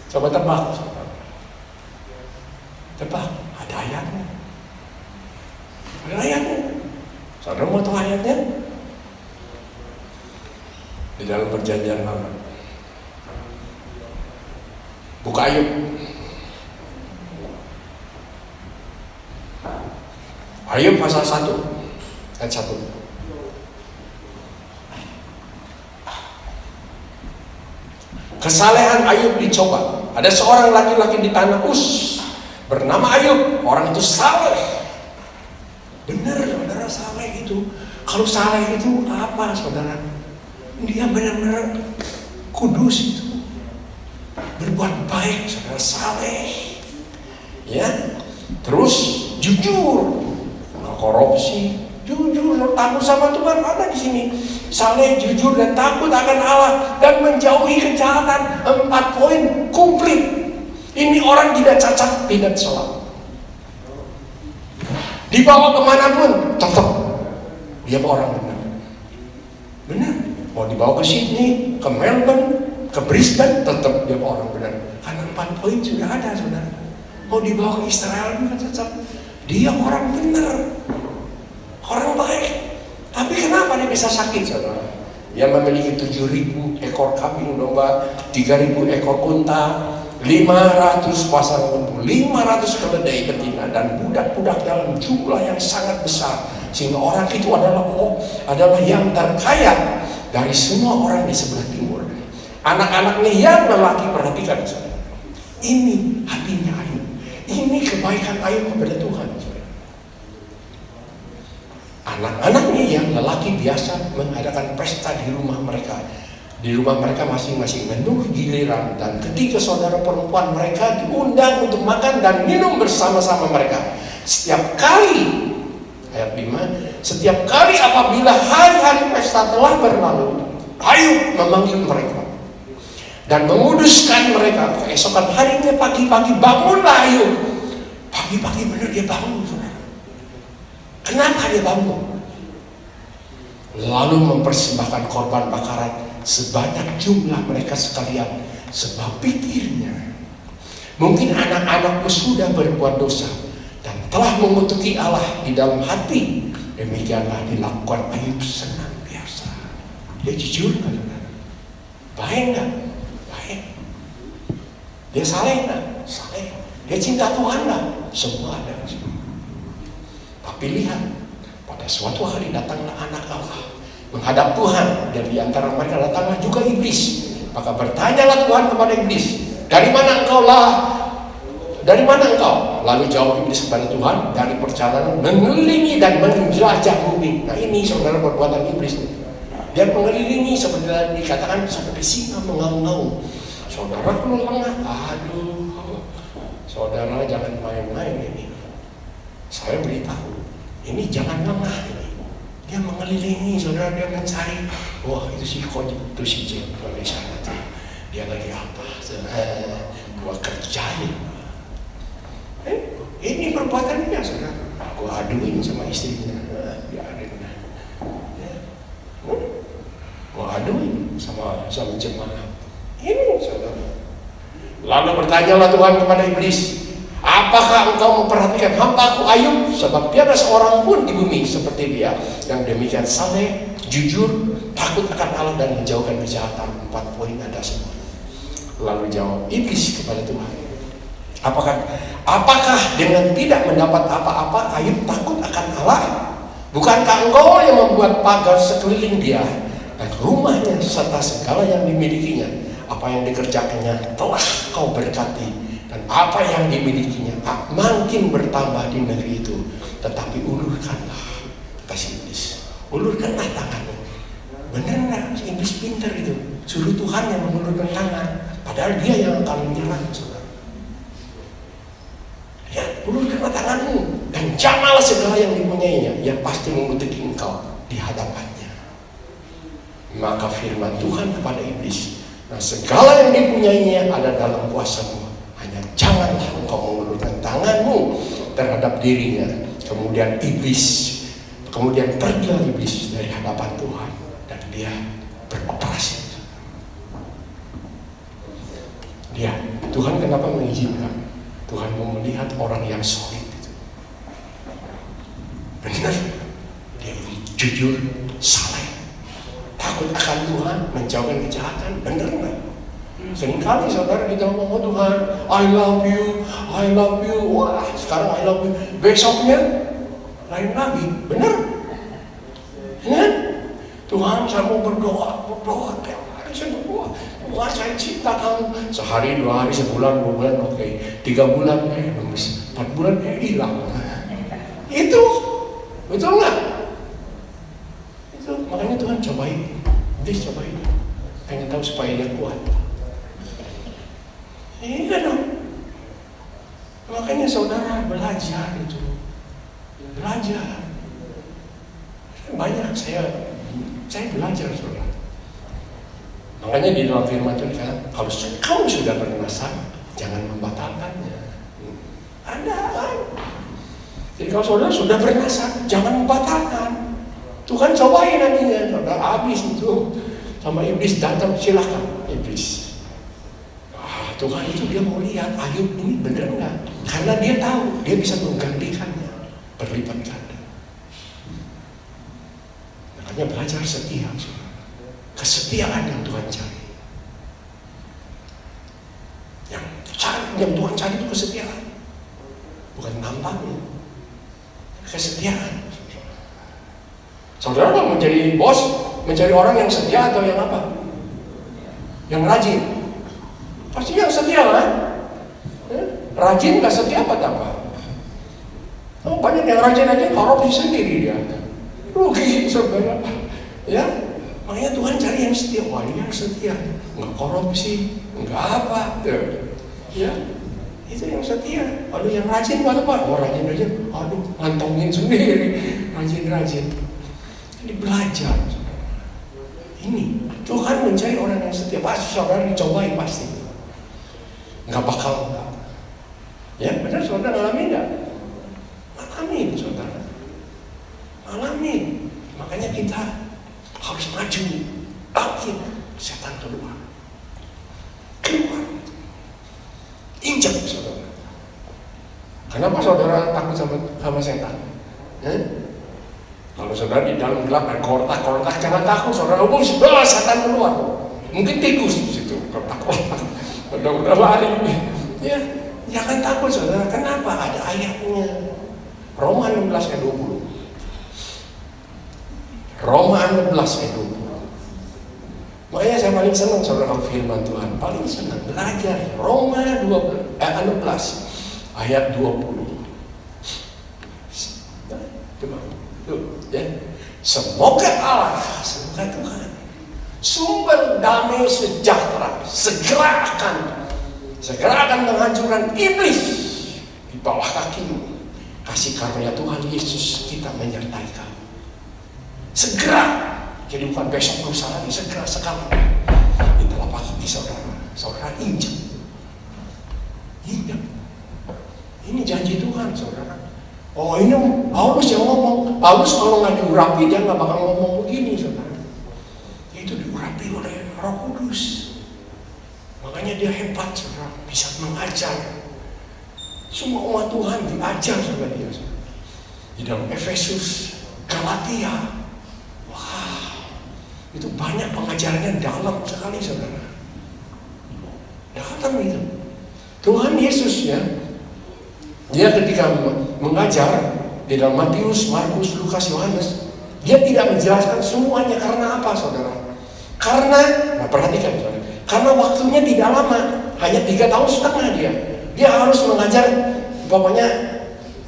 Coba tebak. Tebak, ada ayatnya. Ada ayatnya. Saudara mau tahu ayatnya? Di dalam perjanjian lama. Buka Ayub. Ayub pasal 1 ayat 1. Kesalehan Ayub dicoba. Ada seorang laki-laki di tanah Uz bernama Ayub. Orang itu saleh. Benar saudara, saleh itu. Kalau saleh itu apa saudara? Dia benar-benar kudus itu. Berbuat baik saudara, saleh. Ya. Terus jujur, nggak korupsi, jujur dan takut sama Tuhan. Ada di sini. Saleh, jujur dan takut akan Allah dan menjauhi kejahatan. 4 poin komplit. Ini orang tidak cacat, tidak salah. Dibawa kemanapun tetap dia orang benar. Benar. Mau dibawa ke Sydney, ke Melbourne, ke Brisbane, tetap dia orang benar. Karena 4 poin sudah ada saudara. Mau dibawa ke Israel juga tetap dia orang benar, orang baik. Tapi kenapa dia bisa sakit saudara? Dia memiliki 7.000 ekor kambing domba, 3.000 ekor unta, 500 pasang lembu, 500 keledai betina, dan budak-budak dalam jumlah yang sangat besar. Sehingga orang itu adalah yang terkaya dari semua orang di sebelah timur. Anak-anaknya yang lelaki, perhatikan saudara. Ini hatinya Ayub. Ini kebaikan Ayub kepada Tuhan. Anak-anaknya yang lelaki biasa mengadakan pesta di rumah mereka. Di rumah mereka masing-masing menunggu giliran, dan ketiga saudara perempuan mereka diundang untuk makan dan minum bersama-sama mereka. Setiap kali, ayat 5, setiap kali apabila hari-hari pesta telah berlalu, Ayub memanggil mereka dan menguduskan mereka. Keesokan harinya pagi-pagi bangunlah Ayub. Pagi-pagi benar dia bangun saudara. Kenapa dia bangun? Lalu mempersembahkan korban bakaran sebanyak jumlah mereka sekalian, sebab pikirnya mungkin anak-anakku sudah berbuat dosa dan telah mengutuki Allah di dalam hati. Demikianlah dilakukan Ayub senantiasa. Dia jujur kan? Baik nggak? Baik. Dia saleh nggak? Saleh. Dia cinta Tuhan nggak? Semua ada. Tapi lihat, pada suatu hari datanglah anak Allah menghadap Tuhan, dan di antara mereka datanglah juga iblis. Maka bertanyalah Tuhan kepada iblis, dari mana engkau lah? Dari mana engkau? Lalu jawab iblis kepada Tuhan, dari perjalanan mengelilingi dan menjelajah bumi. Nah ini saudara perbuatan iblis. Dia mengelilingi seperti yang dikatakan seperti singa mengaum-ngaum. Saudara kalau lengah, aduh, saudara jangan main-main ini. Saya beritahu, ini jangan lengah ini. Dia mengelilingi, saudara, dia mencari. Wah, itu si Koji, itu si Jen, di sana tuh. Dia lagi apa? Gua kerjain. Ini perbuatan dia, saudara. Gua aduin sama istrinya. Biarin. Gua aduin sama jemaat. Ini, saudara. Lalu bertanyalah Tuhan kepada iblis, apakah engkau memperhatikan hamba-Ku Ayub? Sebab tiada seorang pun di bumi seperti dia, yang demikian saleh, jujur, takut akan Allah dan menjauhkan kejahatan. 4 poin ada semua. Lalu jawab iblis kepada Tuhan, apakah dengan tidak mendapat apa-apa Ayub takut akan Allah? Bukankah engkau yang membuat pagar sekeliling dia dan rumahnya serta segala yang dimilikinya? Apa yang dikerjakannya telah kau berkati, dan apa yang dimilikinya makin bertambah di negeri itu. Tetapi ulurkanlah, kata iblis, ulurkanlah tanganmu. Benar nggak? Iblis pintar itu, suruh Tuhan yang mengulurkan tangan, padahal dia yang akan menyerang, saudara. Ya, ulurkanlah tanganmu dan jamalah segala yang dipunyainya, yang pasti membutuhkan engkau di hadapannya. Maka firman Tuhan kepada iblis, nah segala yang dipunyainya ada dalam kuasamu, hanya janganlah engkau mengulurkan tanganmu terhadap dirinya. Kemudian pergilah iblis dari hadapan Tuhan dan dia beroperasi. Tuhan kenapa mengizinkan? Tuhan mau melihat orang yang solid itu. Benar, dia jujur, saleh, takut akan Tuhan, menjauhkan kejahatan. Benar nggak? Seringkali saudara kita ngomong, oh Tuhan, I love you. Wah, sekarang I love you. Besoknya lain lagi. Benar? Ingat? Tuhan, saya mau berdoa. Saya berdoa. Tuhan, saya cinta kamu. Sehari, 2 hari, sebulan, 2 bulan, oke. 3 bulan, lemes. 4 bulan, hilang. Itu, betul nggak? Itu makanya Tuhan cobain. Pengen tahu supaya dia kuat. Iya dong. Makanya saudara belajar itu. Belajar. Banyak saya belajar, saudara. Makanya di dalam firman Tuhan, kalau kamu sudah bernasab, jangan membatalkannya. Ada kan? Jadi kalau saudara sudah bernasab, jangan membatalkan. Tuhan cobain nantinya, saudara habis itu. Sama iblis datang, silahkan iblis. Tuhan itu dia mau lihat Ayub ini benar nggak? Karena dia tahu dia bisa menggantikannya berlipat ganda. Makanya belajar setia, saudara. Kesetiaan yang Tuhan cari. Yang Tuhan cari itu kesetiaan, bukan tampangnya. Kesetiaan. Saudara mau menjadi bos, mencari orang yang setia atau yang apa? Yang rajin. Pasti yang setia kan? Rajin gak setia apa? Oh, banyak yang rajin aja korupsi sendiri dia. Rugi saudara. Ya, makanya Tuhan cari yang setia. Wah, ini yang setia, nggak korupsi, nggak apa. Ya, itu yang setia. Lalu yang rajin apa? Oh, rajin. Aduh, ngantongin sendiri. Rajin. Jadi belajar. Ini Tuhan mencari orang yang setia. Pasti saudara dicobain pasti. Nggak bakal enggak. Ya benar, saudara ngalamin nggak? Ngalamin, saudara. Ngalamin. Makanya kita harus maju. Bangkit. Setan keluar. Injak, saudara. Kenapa saudara takut sama setan? Kalau saudara di dalam gelap ada kotak, jangan takut, saudara. Setan keluar. Mungkin tikus di situ, kotak. Udah lari. Ya, jangan takut, saudara. Kenapa? Ada ayatnya. Roma 16 ayat 20. Roma 16 ayat 20. Makanya saya paling senang saudara firman Tuhan. Paling senang belajar. Roma 16 ayat 20. Coba. Ya. Semoga Tuhan Sumber damai sejahtera segera akan menghancurkan iblis di bawah kakimu. Kasih karunia Tuhan Yesus kita menyertai kamu. Segera, jadi bukan besok lusa lagi, segera sekarang. Di telapak kaki saudara injak. Ini janji Tuhan, saudara. Oh, ini Paulus yang ngomong. Paulus kalau nggak diurapi dia nggak bakal ngomong begini, saudara. Itu diurapi oleh Roh Kudus. Makanya dia hebat, saudara. Bisa mengajar. Semua umat Tuhan diajar sama dia, saudara. Di dalam Efesus, Galatia. Wah, itu banyak pengajarannya dalam sekali, saudara. Dalam itu. Tuhan Yesus ya, dia ketika mengajar di dalam Matius, Markus, Lukas, Yohanes, dia tidak menjelaskan semuanya. Karena apa, saudara? Perhatikan, saudara. Karena waktunya tidak lama, hanya 3 tahun setengah dia. Dia harus mengajar pokoknya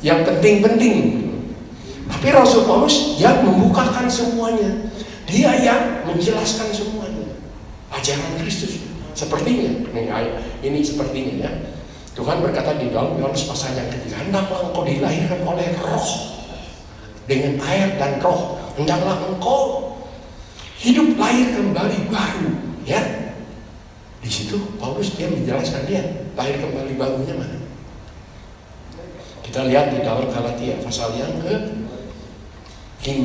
yang penting-penting. Tapi Rasul Paulus yang membukakan semuanya. Dia yang menjelaskan semuanya. Ajaran Kristus. Sepertinya, ini sepertinya ya. Tuhan berkata di dalam Yohanes pasal yang ketiga, hendaklah engkau dilahirkan oleh Roh, dengan air dan Roh. Hendaklah engkau hidup lahir kembali baru, ya. Di situ Paulus dia menjelaskan dia lahir kembali barunya mana. Kita lihat di dalam Galatia pasal yang ke-5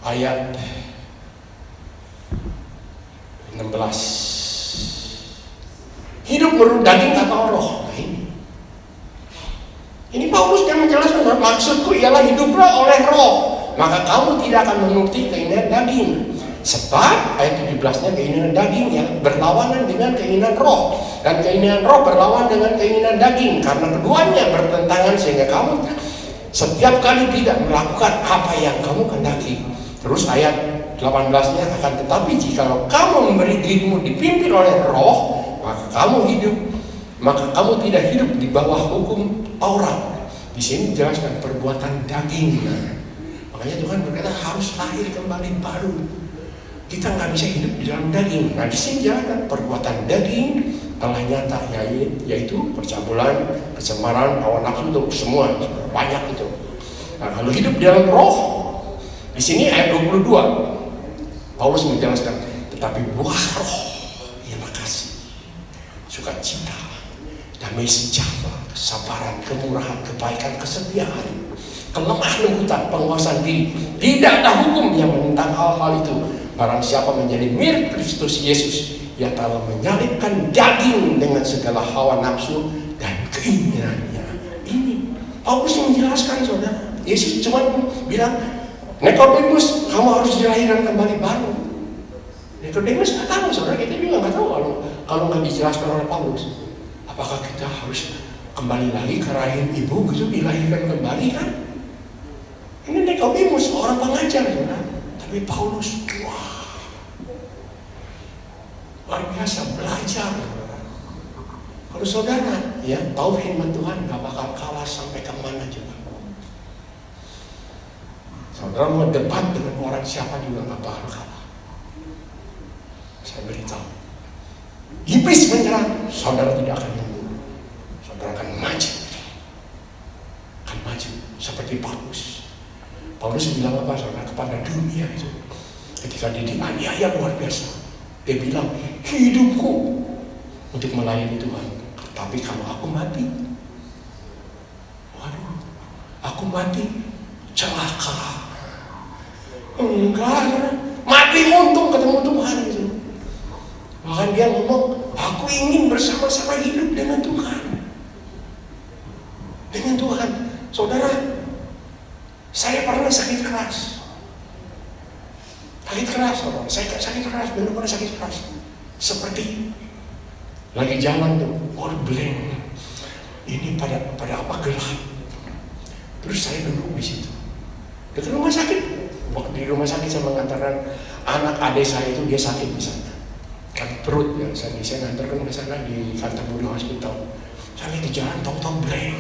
ayat 16. Hidup menurut daging atau roh? Nah ini Paulus yang menjelaskan, maksudku ialah hiduplah oleh roh, maka kamu tidak akan menuruti keinginan daging. Sebab ayat 17-nya keinginan daging yang berlawanan dengan keinginan roh, dan keinginan roh berlawan dengan keinginan daging, karena keduanya bertentangan sehingga kamu setiap kali tidak melakukan apa yang kamu kehendaki. Terus ayat 18-nya akan tetapi jika kamu memberi dirimu dipimpin oleh roh, maka kamu tidak hidup di bawah hukum Taurat. Di sini dijelaskan perbuatan daging. Makanya Tuhan berkata harus lahir kembali baru. Kita nggak bisa hidup di dalam daging. Nah, di sini dijelaskan perbuatan daging telah nyata, yaitu percabulan, kecemaran, hawa nafsu, itu semua banyak itu. Nah, kalau hidup di dalam roh, di sini ayat 22, Paulus menjelaskan, tetapi buah roh ialah kasih, sukacita, damai sejahtera, kesabaran, kemurahan, kebaikan, kesetiaan, kelemah lembutan, penguasaan diri. Tidak ada hukum yang menentang hal-hal itu. Barang siapa menjadi mirip Kristus Yesus, ia telah menyalibkan daging dengan segala hawa nafsu dan keinginannya. Ini Paulus menjelaskan, saudara. Yesus cuma bilang, Nikodemus, kamu harus dilahirkan kembali baru. Nikodemus nggak tahu, saudara. Kita juga nggak tahu kalau nggak dijelaskan oleh Paulus. Apakah kita harus kembali lagi ke rahim ibu, gitu dilahirkan kembali kan? Ini Nikodemus, orang pengajar, saudara. Tapi Paulus, wah, luar biasa belajar. Kalau saudara ya tahu firman Tuhan, nggak bakal kalah sampai kemana juga. Saudara mau debat dengan orang siapa juga nggak bakal kalah. Saya beritahu, iblis menyerang, saudara tidak akan mundur. Saudara akan maju, seperti Paulus. Paulus bilang apa, saudara, kepada dunia itu ketika dia dianiaya luar biasa. Dia bilang, hidupku untuk melayani Tuhan, tapi kalau aku mati, waduh, aku mati celaka. Enggak, mati untung ketemu Tuhan gitu. Bahkan dia ngomong, aku ingin bersama-sama hidup dengan Tuhan. Dengan Tuhan. Saudara, saya pernah sakit keras. Saudara. Saya sakit keras, benar-benar sakit keras. Seperti lagi jalan tuh, blank. Ini pada apa gelap. Terus saya duduk di situ. Dekat rumah sakit. Waktu di rumah sakit saya mengantarkan anak adik saya itu, dia sakit di sana. Sakit perut ya. Saya ngantarkan ke sana di Kantor Budo Hospital. Saya lagi jalan, tahu-tahu blank.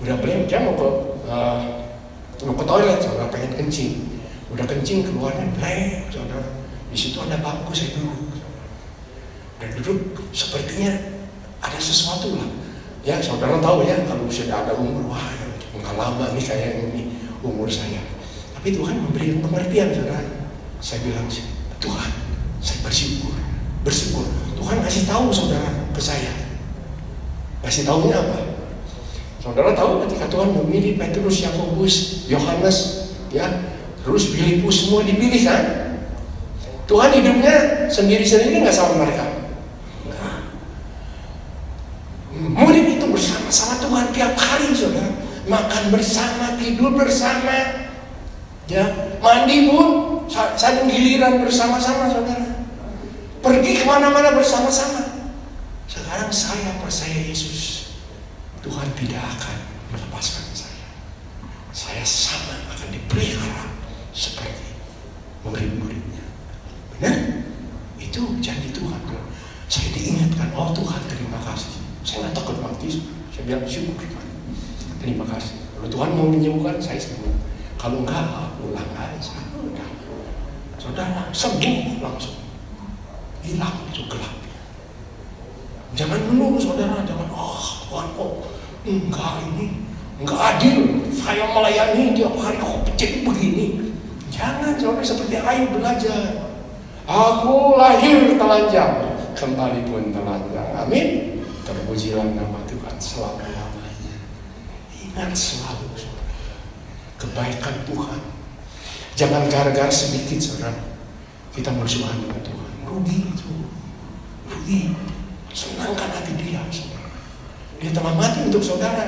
Udah blank, dia mau ke toilet, saudara, pengen kencing. Udah kencing keluarnya, saudara. Di situ ada bangku, saya duduk. Dan duduk sepertinya ada sesuatu lah. Ya, saudara tahu ya, kalau sudah ada umur, wah, nggak lama nih kayak ini umur saya. Tapi Tuhan memberi pengertian, saudara. Saya bilang, Tuhan, saya bersyukur. Tuhan kasih tahu saudara ke saya. Kasih tahunya apa? Saudara tahu ketika Tuhan memilih Petrus, Yakobus, Yohanes, ya, terus Filipus semua dipilih kan? Tuhan hidupnya sendiri-sendiri nggak sama mereka. Murid itu bersama-sama Tuhan tiap hari, saudara. Makan bersama, tidur bersama, ya, mandi pun satu giliran bersama-sama, saudara. Pergi kemana-mana bersama-sama. Sekarang saya percaya Yesus, Tuhan tidak akan melepaskan saya. Saya sama akan dipelihara seperti murid-muridnya. Benar? Itu janji Tuhan. Saya diingatkan, oh Tuhan terima kasih. Saya nggak takut mati. Saya bilang syukur Tuhan. Terima kasih. Kalau Tuhan mau menyembuhkan, saya sembuh. Kalau enggak, pulang aja. Udah. Saudara, sembuh langsung. Hilang itu gelapnya. Jangan dulu saudara, jangan, Tuhan kok enggak adil. Saya melayani tiap hari kok jadi begini. Jangan saudara, seperti Ayub belajar. Aku lahir telanjang, kembali pun telanjang. Amin. Terpujilah nama Tuhan selama-lamanya. Ingat selalu saudara, kebaikan Tuhan. Jangan gara-gara sedikit saudara kita musuhan dengan Tuhan. Rugi itu. Rugi. Senangkan hati dia saudara. Dia telah mati untuk saudara.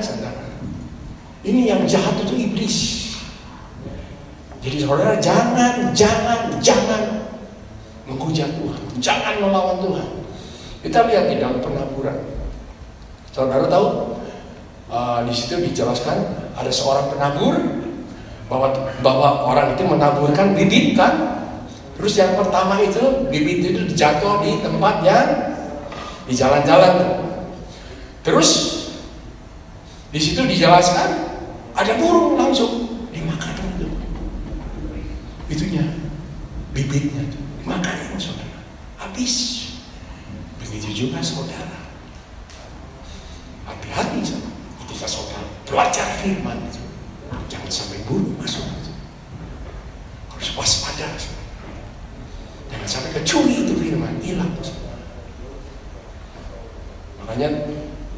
Ini yang jahat itu iblis. Jadi saudara jangan menghujat Tuhan, jangan melawan Tuhan. Kita lihat di dalam penaburan. Saudara tahu di situ dijelaskan ada seorang penabur bahwa orang itu menaburkan bibit kan. Terus yang pertama itu bibit itu jatuh di tempat yang di jalan-jalan. Terus di situ dijelaskan ada burung langsung dimakan itu. Itunya bibitnya itu. Makanya saudara, habis. Begitu juga saudara. Hati-hati saudara. Ketika saudara belajar firman itu, jangan sampai burung masuk itu. Harus waspada saudara. Jangan sampai kecuri itu firman, hilang saudara. Makanya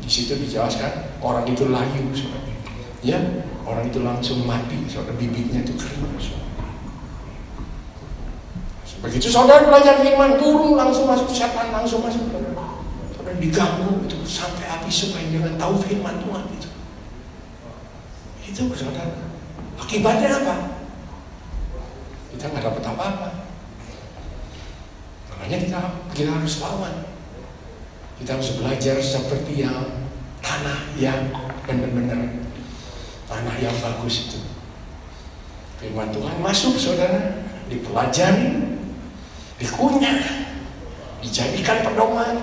di situ dijelaskan orang itu layu saudara. Ya, orang itu langsung mati saudara, bibitnya itu kering saudara. Begitu saudara belajar firman, burung langsung masuk, setan langsung masuk. Saudara diganggu itu sampai habis supaya jangan tahu firman Tuhan itu. Itu saudara. Akibatnya apa? Kita nggak dapat apa-apa. Makanya kita harus lawan. Kita harus belajar seperti yang tanah yang benar-benar tanah yang bagus itu. Firman Tuhan masuk saudara, dipelajari, dikunyah, dijadikan pedoman,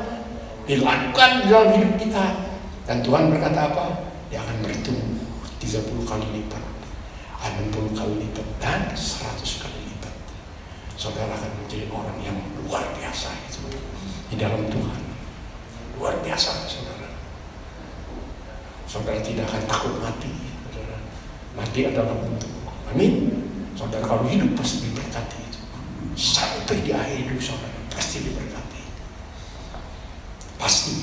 dilakukan di dalam hidup kita. Dan Tuhan berkata apa? Dia akan bertumbuh 30 kali lipat, 60 kali lipat, dan 100 kali lipat. Saudara akan menjadi orang yang luar biasa itu di dalam Tuhan. Luar biasa saudara. Saudara tidak akan takut mati saudara. Mati adalah bentuk. Amin. Saudara kalau hidup pasti diberkati itu. Sampai di akhir hidup saudara pasti diberkati. Pasti.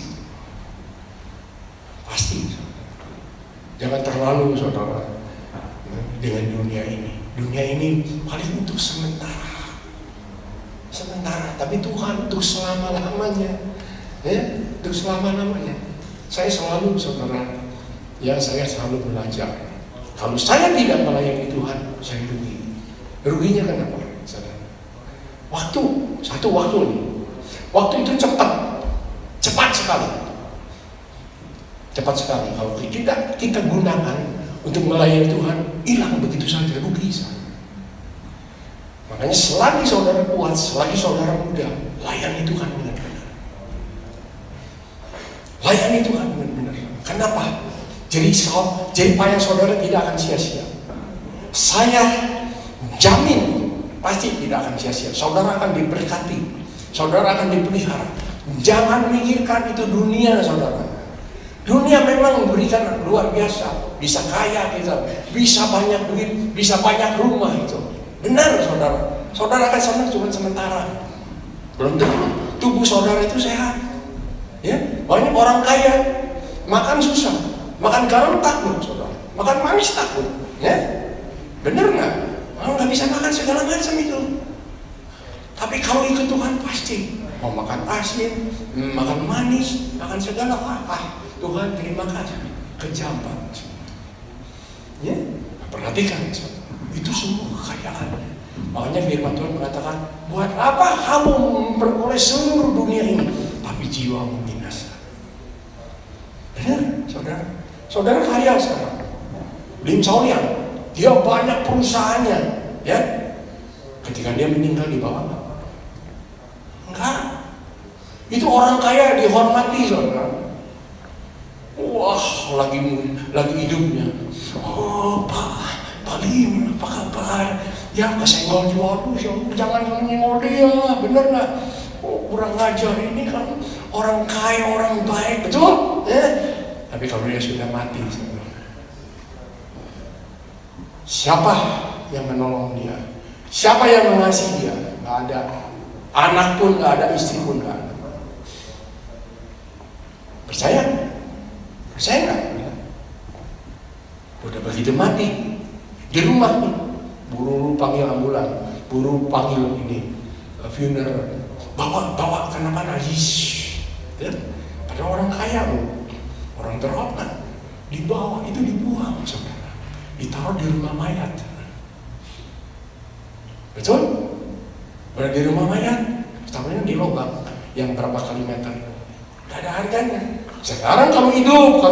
Jangan terlalu saudara dengan dunia ini. Dunia ini paling untuk sementara, tapi Tuhan untuk selama-lamanya. Ya, untuk selama-lamanya. Saya selalu saudara, saya selalu belajar. Kalau saya tidak melayani Tuhan, saya rugi. Ruginya kenapa? Saudara, satu waktu nih. Waktu itu cepat sekali. Kalau kita gunakan untuk melayani Tuhan, hilang begitu saja, rugi. Makanya selagi saudara kuat, selagi saudara muda, layani Tuhan benar-benar. Layani Tuhan benar-benar. Kenapa? Jadi payah saudara tidak akan sia-sia. Saya jamin pasti tidak akan sia-sia. Saudara akan diberkati, saudara akan dipelihara. Jangan mikirkan itu dunia, saudara. Dunia memang memberikan luar biasa, bisa kaya kita, bisa banyak duit, bisa banyak rumah itu. Benar, saudara. Saudara akan senang cuma sementara. Belum tentu tubuh saudara itu sehat. Ya, banyak orang kaya makan susah, makan garam takut, saudara. Makan manis takut, ya. Benar nggak? Nggak bisa makan segala macam itu. Tapi kalau ikut Tuhan pasti mau makan asin, makan manis, makan segala Tuhan terima kasih. Kejam banget. Ya, perhatikan, itu semua kekayaan. Makanya firman Tuhan mengatakan, buat apa kamu memperoleh seluruh dunia ini, tapi jiwamu binasa. Benar, saudara. Saudara kaya sekarang. Lim Saulian, dia banyak perusahaannya, ya. Ketika dia meninggal di bawah, enggak. Itu orang kaya dihormati, saudara. Wah, lagi hidupnya. Oh, Pak Lim, apa kabar? Ya, kesenggol juga, jangan senggol dia, bener nggak? Oh, kurang ngajar, ini kan orang kaya, orang baik, betul? Tapi kalau dia sudah mati, siapa yang menolong dia? Siapa yang mengasihi dia? Nggak ada. Anak pun nggak ada, istri pun nggak ada. Percaya? Percaya nggak? Udah begitu mati di rumah nih, buru panggil ambulan, buru panggil ini funeral, bawa kenapa najis? Ya? Ada orang kaya loh, orang terhormat, dibawa itu dibuang, saudara, ditaruh di rumah mayat. Betul? Berada di rumah mayat, taruhnya di lubang yang berapa kali meter, gak ada harganya. Sekarang kalau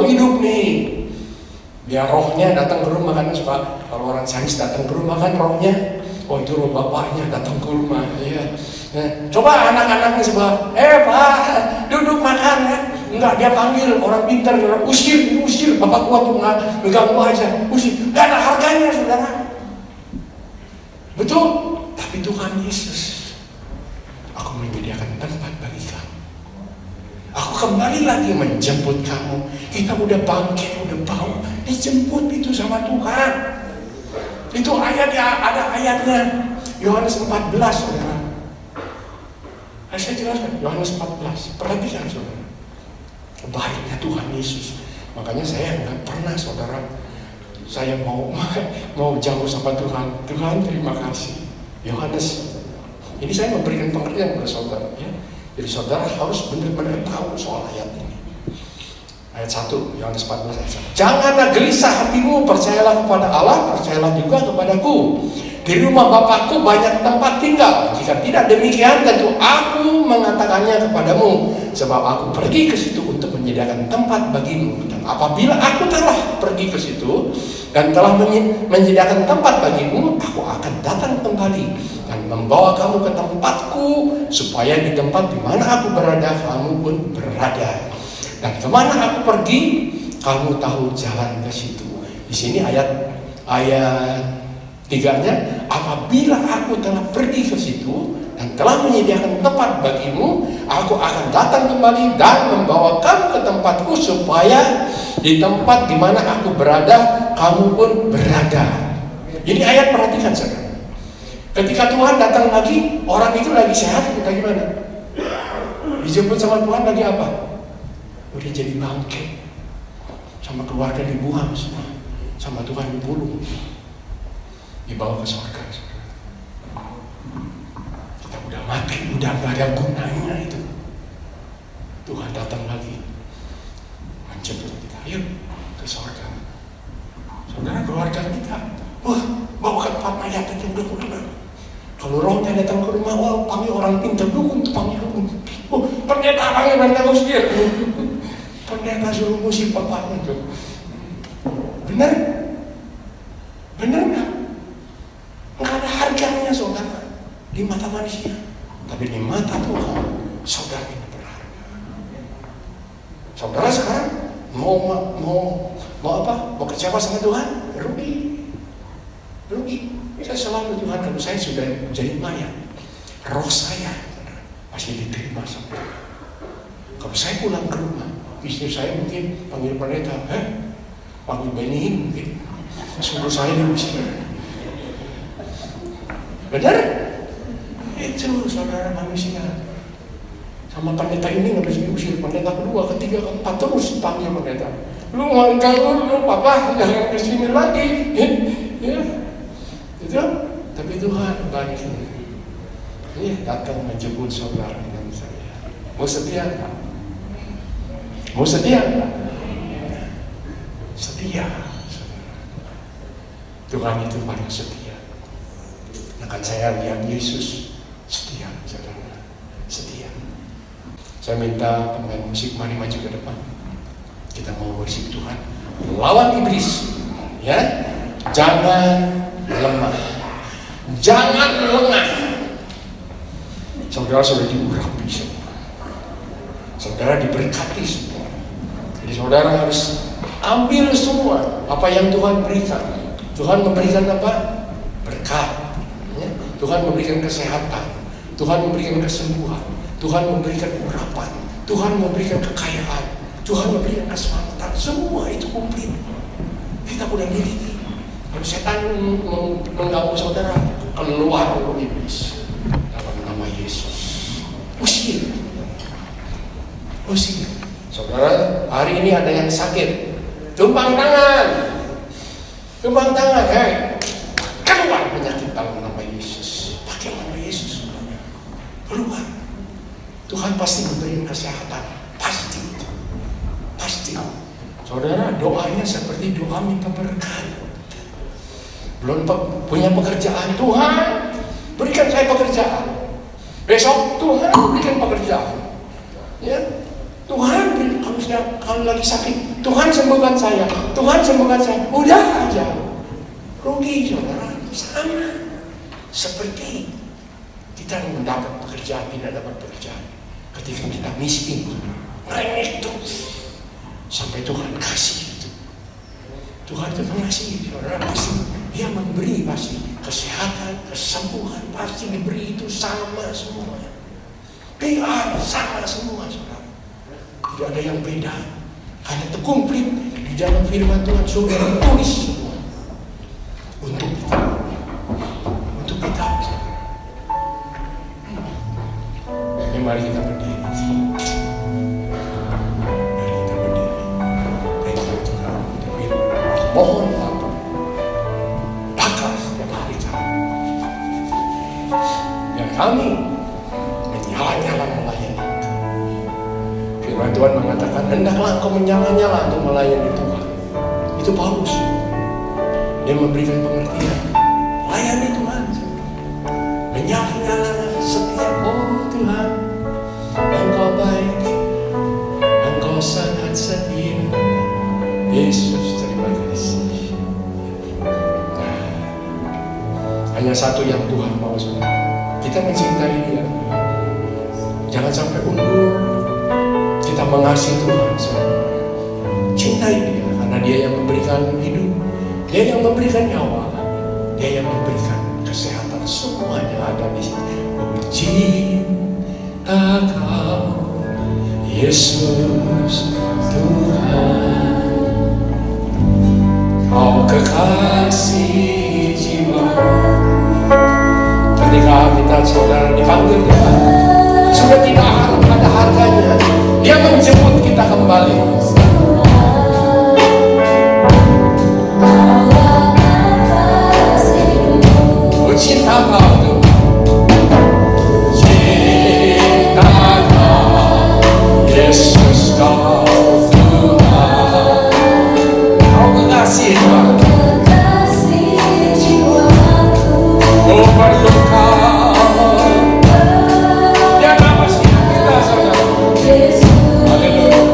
hidup nih, dia rohnya datang ke rumah kan, suka kalau orang sadis datang ke rumah kan rohnya, oh itu roh bapaknya datang ke rumah, ya. Coba anak-anaknya sebelah, Pak, duduk makan ya. Enggak, dia panggil orang pintar, orang usir, bapak gua tuh nggak mengganggu aja, usir, nggak ada harganya, saudara. Betul? Tapi Tuhan Yesus, aku menyediakan tempat bagi kamu. Aku kembali lagi menjemput kamu. Kita udah bangkit, udah bau, dijemput itu sama Tuhan. Itu ada ayatnya. Yohanes 14, saudara. Saya jelaskan, Yohanes 14. Perhatikan, saudara. Baiknya Tuhan Yesus. Makanya saya nggak pernah, saudara, saya mau jauh sama Tuhan. Tuhan terima kasih. Yohanes. Ini saya memberikan pengertian kepada saudara, ya. Jadi saudara harus benar-benar tahu soal ayat ini. Ayat 1, Yohanes 14 ayat 1. Janganlah gelisah hatimu, percayalah kepada Allah, percayalah juga kepadaku. Di rumah Bapakku banyak tempat tinggal. Jika tidak demikian, tentu aku mengatakannya kepadamu. Sebab aku pergi ke situ untuk menyediakan tempat bagimu. Dan apabila aku telah pergi ke situ dan telah menyediakan tempat bagimu, aku akan datang kembali dan membawa kamu ke tempatku, supaya di tempat di mana aku berada, kamu pun berada. Dan kemana aku pergi, kamu tahu jalan ke situ. Di sini ayat 3-nya, apabila aku telah pergi ke situ dan telah menyediakan tempat bagimu, aku akan datang kembali dan membawa kamu ke tempatku, supaya di tempat di mana aku berada, kamu pun berada. Jadi ayat perhatikan, saudara. Ketika Tuhan datang lagi, orang itu lagi sehat, kita gimana? Dijemput sama Tuhan lagi apa? Udah jadi bangke, sama keluarga dibuang semua, sama Tuhan dibulung, dibawa ke surga. Kita udah mati, udah gak ada gunanya itu. Tuhan datang lagi, menjemput kita, ayo ke surga. Saudara, keluarga kita, bawa ke tempat mayat itu udah. Kalau rohnya datang ke rumah, panggil orang pintar dukun, tuh panggil dukun. Pendeta panggil pendeta usir. Pendeta suruh musik bapaknya tuh. Benar? Benar nggak? Nggak ada harganya, saudara, di mata manusia. Tapi di mata Tuhan, saudara ini berharga. Saudara sekarang mau apa? Mau kecewa sama Tuhan? Rugi. Saya selalu, Tuhan, kalau saya sudah jadi mayat, roh saya pasti diterima sama Tuhan. Kalau saya pulang ke rumah, istri saya mungkin panggil pendeta, panggil Benihin mungkin, suruh saya diusir. Benar? Itu saudara manusia. Sama pendeta ini nggak bisa diusir, pendeta kedua, ketiga, keempat terus panggil pendeta. Lu papa jangan kesini lagi, ya, itu. Tapi Tuhan baik, datang menjemput saudara dan saya. Mau setia nggak? Mau setia nggak? Setia, saudara. Tuhan itu paling setia. Akan saya lihat Yesus setia, saudara, setia. Saya minta pemain musik mari maju ke depan. Kita mau worship Tuhan. Lawan iblis, ya. Jangan lemah, jangan lengah. Saudara sudah diurapi semua. Saudara diberkati semua. Jadi saudara harus ambil semua apa yang Tuhan berikan. Tuhan memberikan apa? Berkat. Ya. Tuhan memberikan kesehatan. Tuhan memberikan kesembuhan. Tuhan memberikan urapan, Tuhan memberikan kekayaan, Tuhan memberikan keselamatan. Semua itu komplit. Kita udah miliki. Kalau setan mengganggu saudara, keluar dari iblis dalam nama Yesus. Usir. Saudara, hari ini ada yang sakit, tumpang tangan, keluar penyakit dalam nama Yesus. Pakai nama Yesus, keluar. Tuhan pasti memberikan kesehatan, pasti. Saudara, doanya seperti doa minta berkat. Belum punya pekerjaan, Tuhan berikan saya pekerjaan. Besok Tuhan berikan pekerjaan. Ya, Tuhan kalau lagi sakit, Tuhan sembuhkan saya. Udah aja, rugi saudara. Sama seperti kita mendapat pekerjaan, tidak dapat pekerjaan. Ketika kita miskin, ngerengek terus sampai Tuhan kasih itu. Tuhan itu mengasih, saudara pasti Dia memberi, pasti kesehatan, kesembuhan pasti diberi itu sama semua. PR sama semua, saudara. Tidak ada yang beda. Hanya terkumplit di dalam firman Tuhan sudah ditulis semua untuk kita. Mari kita berdiri. Mohon Bapa, pakar setiap hari kami. Dan kami menyala-nyala melayani Engkau. Firman Tuhan mengatakan, hendaklah engkau menyala-nyala untuk melayani Tuhan. Itu Paulus. Dia memberikan pengertian. Layani Tuhan. Menyala-nyala setiap Tuhan. Engkau baik, Engkau sangat setia, Yesus, terima kasih. Hanya satu yang Tuhan mau, saudara. Kita mencintai Dia. Jangan sampai undur. Kita mengasihi Tuhan, saudara. Cintai Dia, karena Dia yang memberikan hidup, Dia yang memberikan nyawa, Dia yang memberikan kesehatan. Semuanya ada di sini. Kau Yesus Tuhan, Kau kekasih jiwa. Ketika kita saudara dipanggil Tuhan, sudah tidak ada harganya. Dia menjemput kita kembali. Cinta Kau Tuhan. Yesus Kau Tuhan, Kau kekasih jiwaku. Oh perlu Kau, dia nama kita saudara. Haleluya.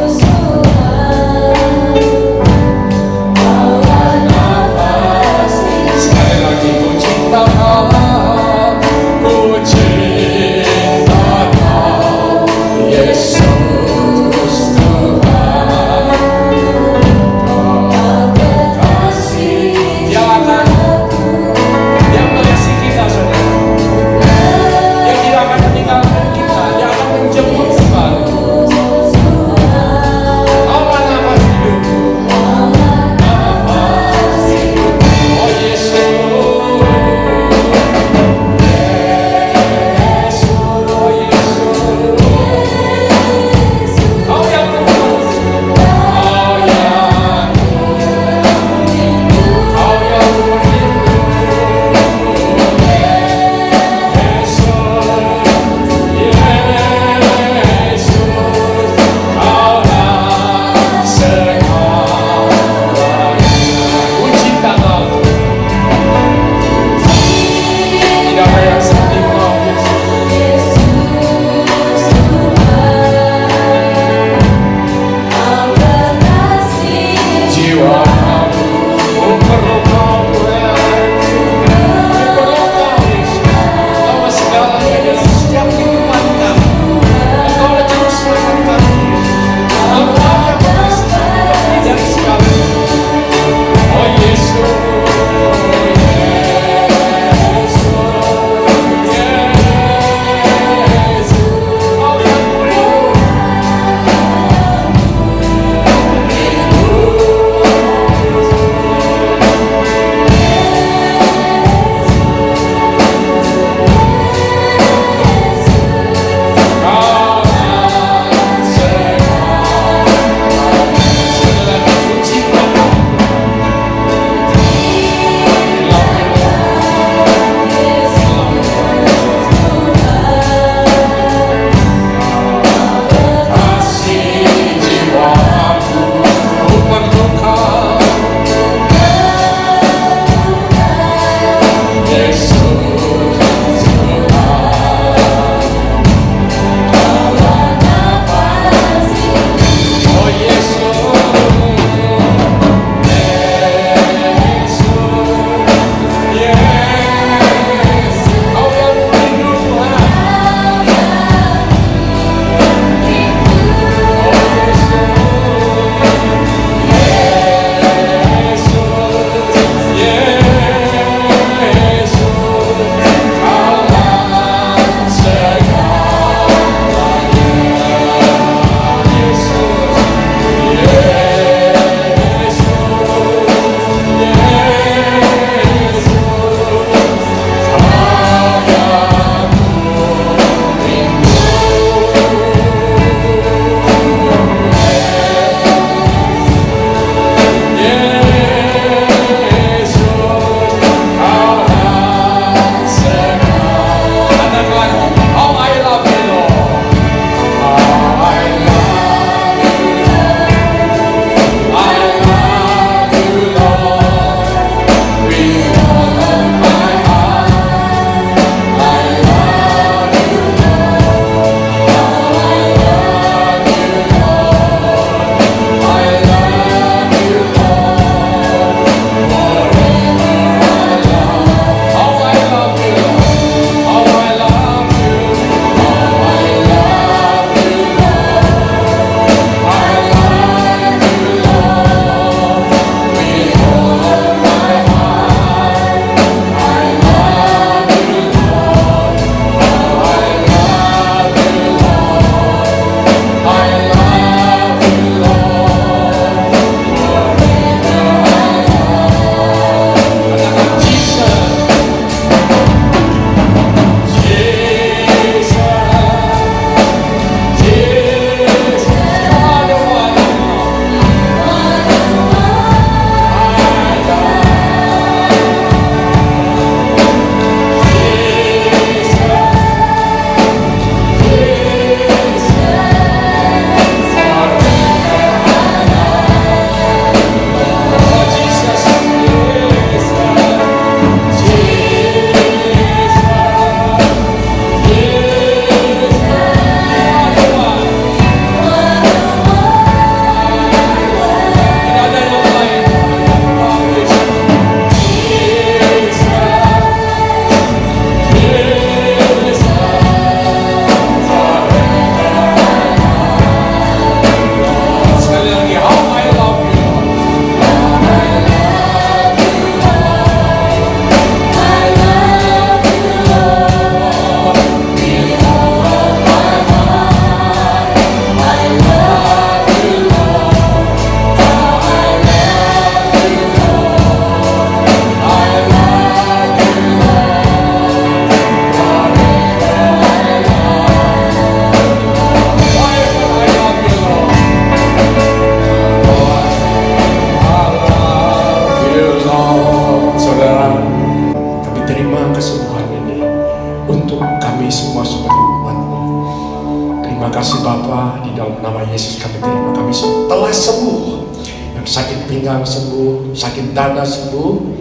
Yesus kami terima, kami telah sembuh. Yang sakit pinggang sembuh, sakit dada sembuh,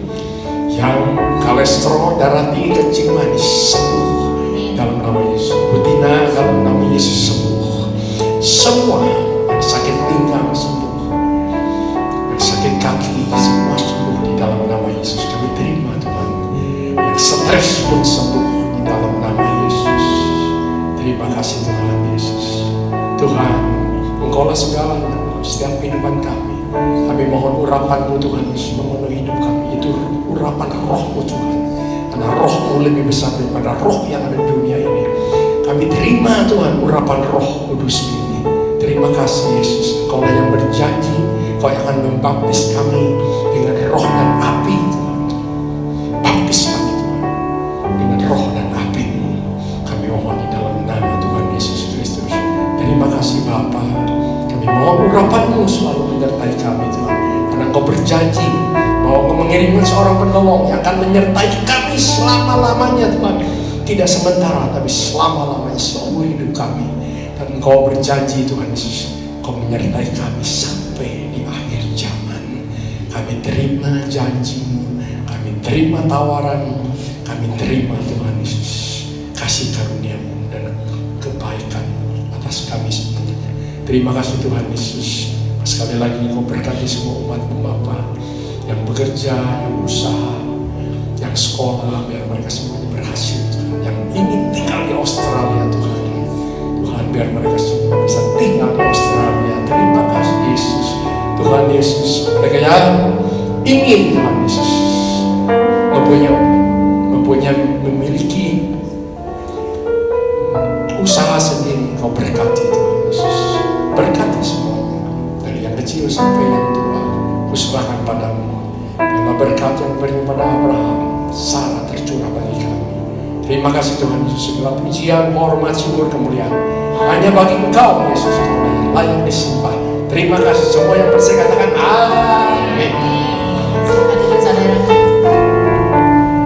yang kolesterol, darah tinggi, kencing manis sembuh dalam nama Yesus. Betina dalam nama Yesus sembuh. Semua yang sakit pinggang sembuh, yang sakit kaki semua sembuh di dalam nama Yesus. Kami terima Tuhan. Yang stres pun sembuh di dalam nama Yesus. Terima kasih Tuhan Yesus. Tuhan, Engkaulah segalanya dalam setiap kehidupan kami. Kami mohon urapan-Mu Tuhan Yesus memenuhi hidup kami. Itu urapan roh-Mu Tuhan. Karena roh-Mu lebih besar daripada roh yang ada di dunia ini. Kami terima Tuhan urapan Roh Kudus ini. Terima kasih Yesus. Engkau yang berjanji Kau yang akan membaptis kami dengan roh dan api Tuhan. Baptis kami Tuhan dengan roh dan api-Mu. Kami mohon di dalam nama Tuhan Yesus Kristus. Terima kasih Bapa. Kami mohon urapan-Mu selalu menyertai kami Tuhan. Karena Kau berjanji bahwa Kau mengirimkan seorang penolong yang akan menyertai kami selama-lamanya Tuhan. Tidak sementara tapi selama-lamanya seumur hidup kami. Dan Engkau berjanji Tuhan Yesus, Kau menyertai kami sampai di akhir zaman. Kami terima janji-Mu, kami terima tawaran-Mu, kami terima Tuhan Yesus kasih karunia-Mu dan kebaikan atas kami semuanya. Terima kasih Tuhan Yesus. Sekali lagi Kau berkati semua umat-Mu Bapa yang bekerja, yang usaha, yang sekolah, biar mereka semuanya berhasil Tuhan. Yang ingin tinggal di Australia Tuhan, Tuhan biar mereka semua bisa tinggal di Australia. Terima kasih Yesus. Tuhan Yesus, mereka yang ingin Tuhan Yesus memiliki usaha sendiri, Kau berkati Tuhan Yesus. Berkati semuanya, dari yang kecil sampai yang tua, kuserahkan padamu. Biarlah berkat yang diberikan pada Abraham, Sarah tercurah bagi kami. Terima kasih Tuhan Yesus. Segala pujian, hormat, syukur, kemuliaan hanya bagi Engkau Yesus, Kau yang layak disembah. Terima kasih semua yang percaya katakan amin.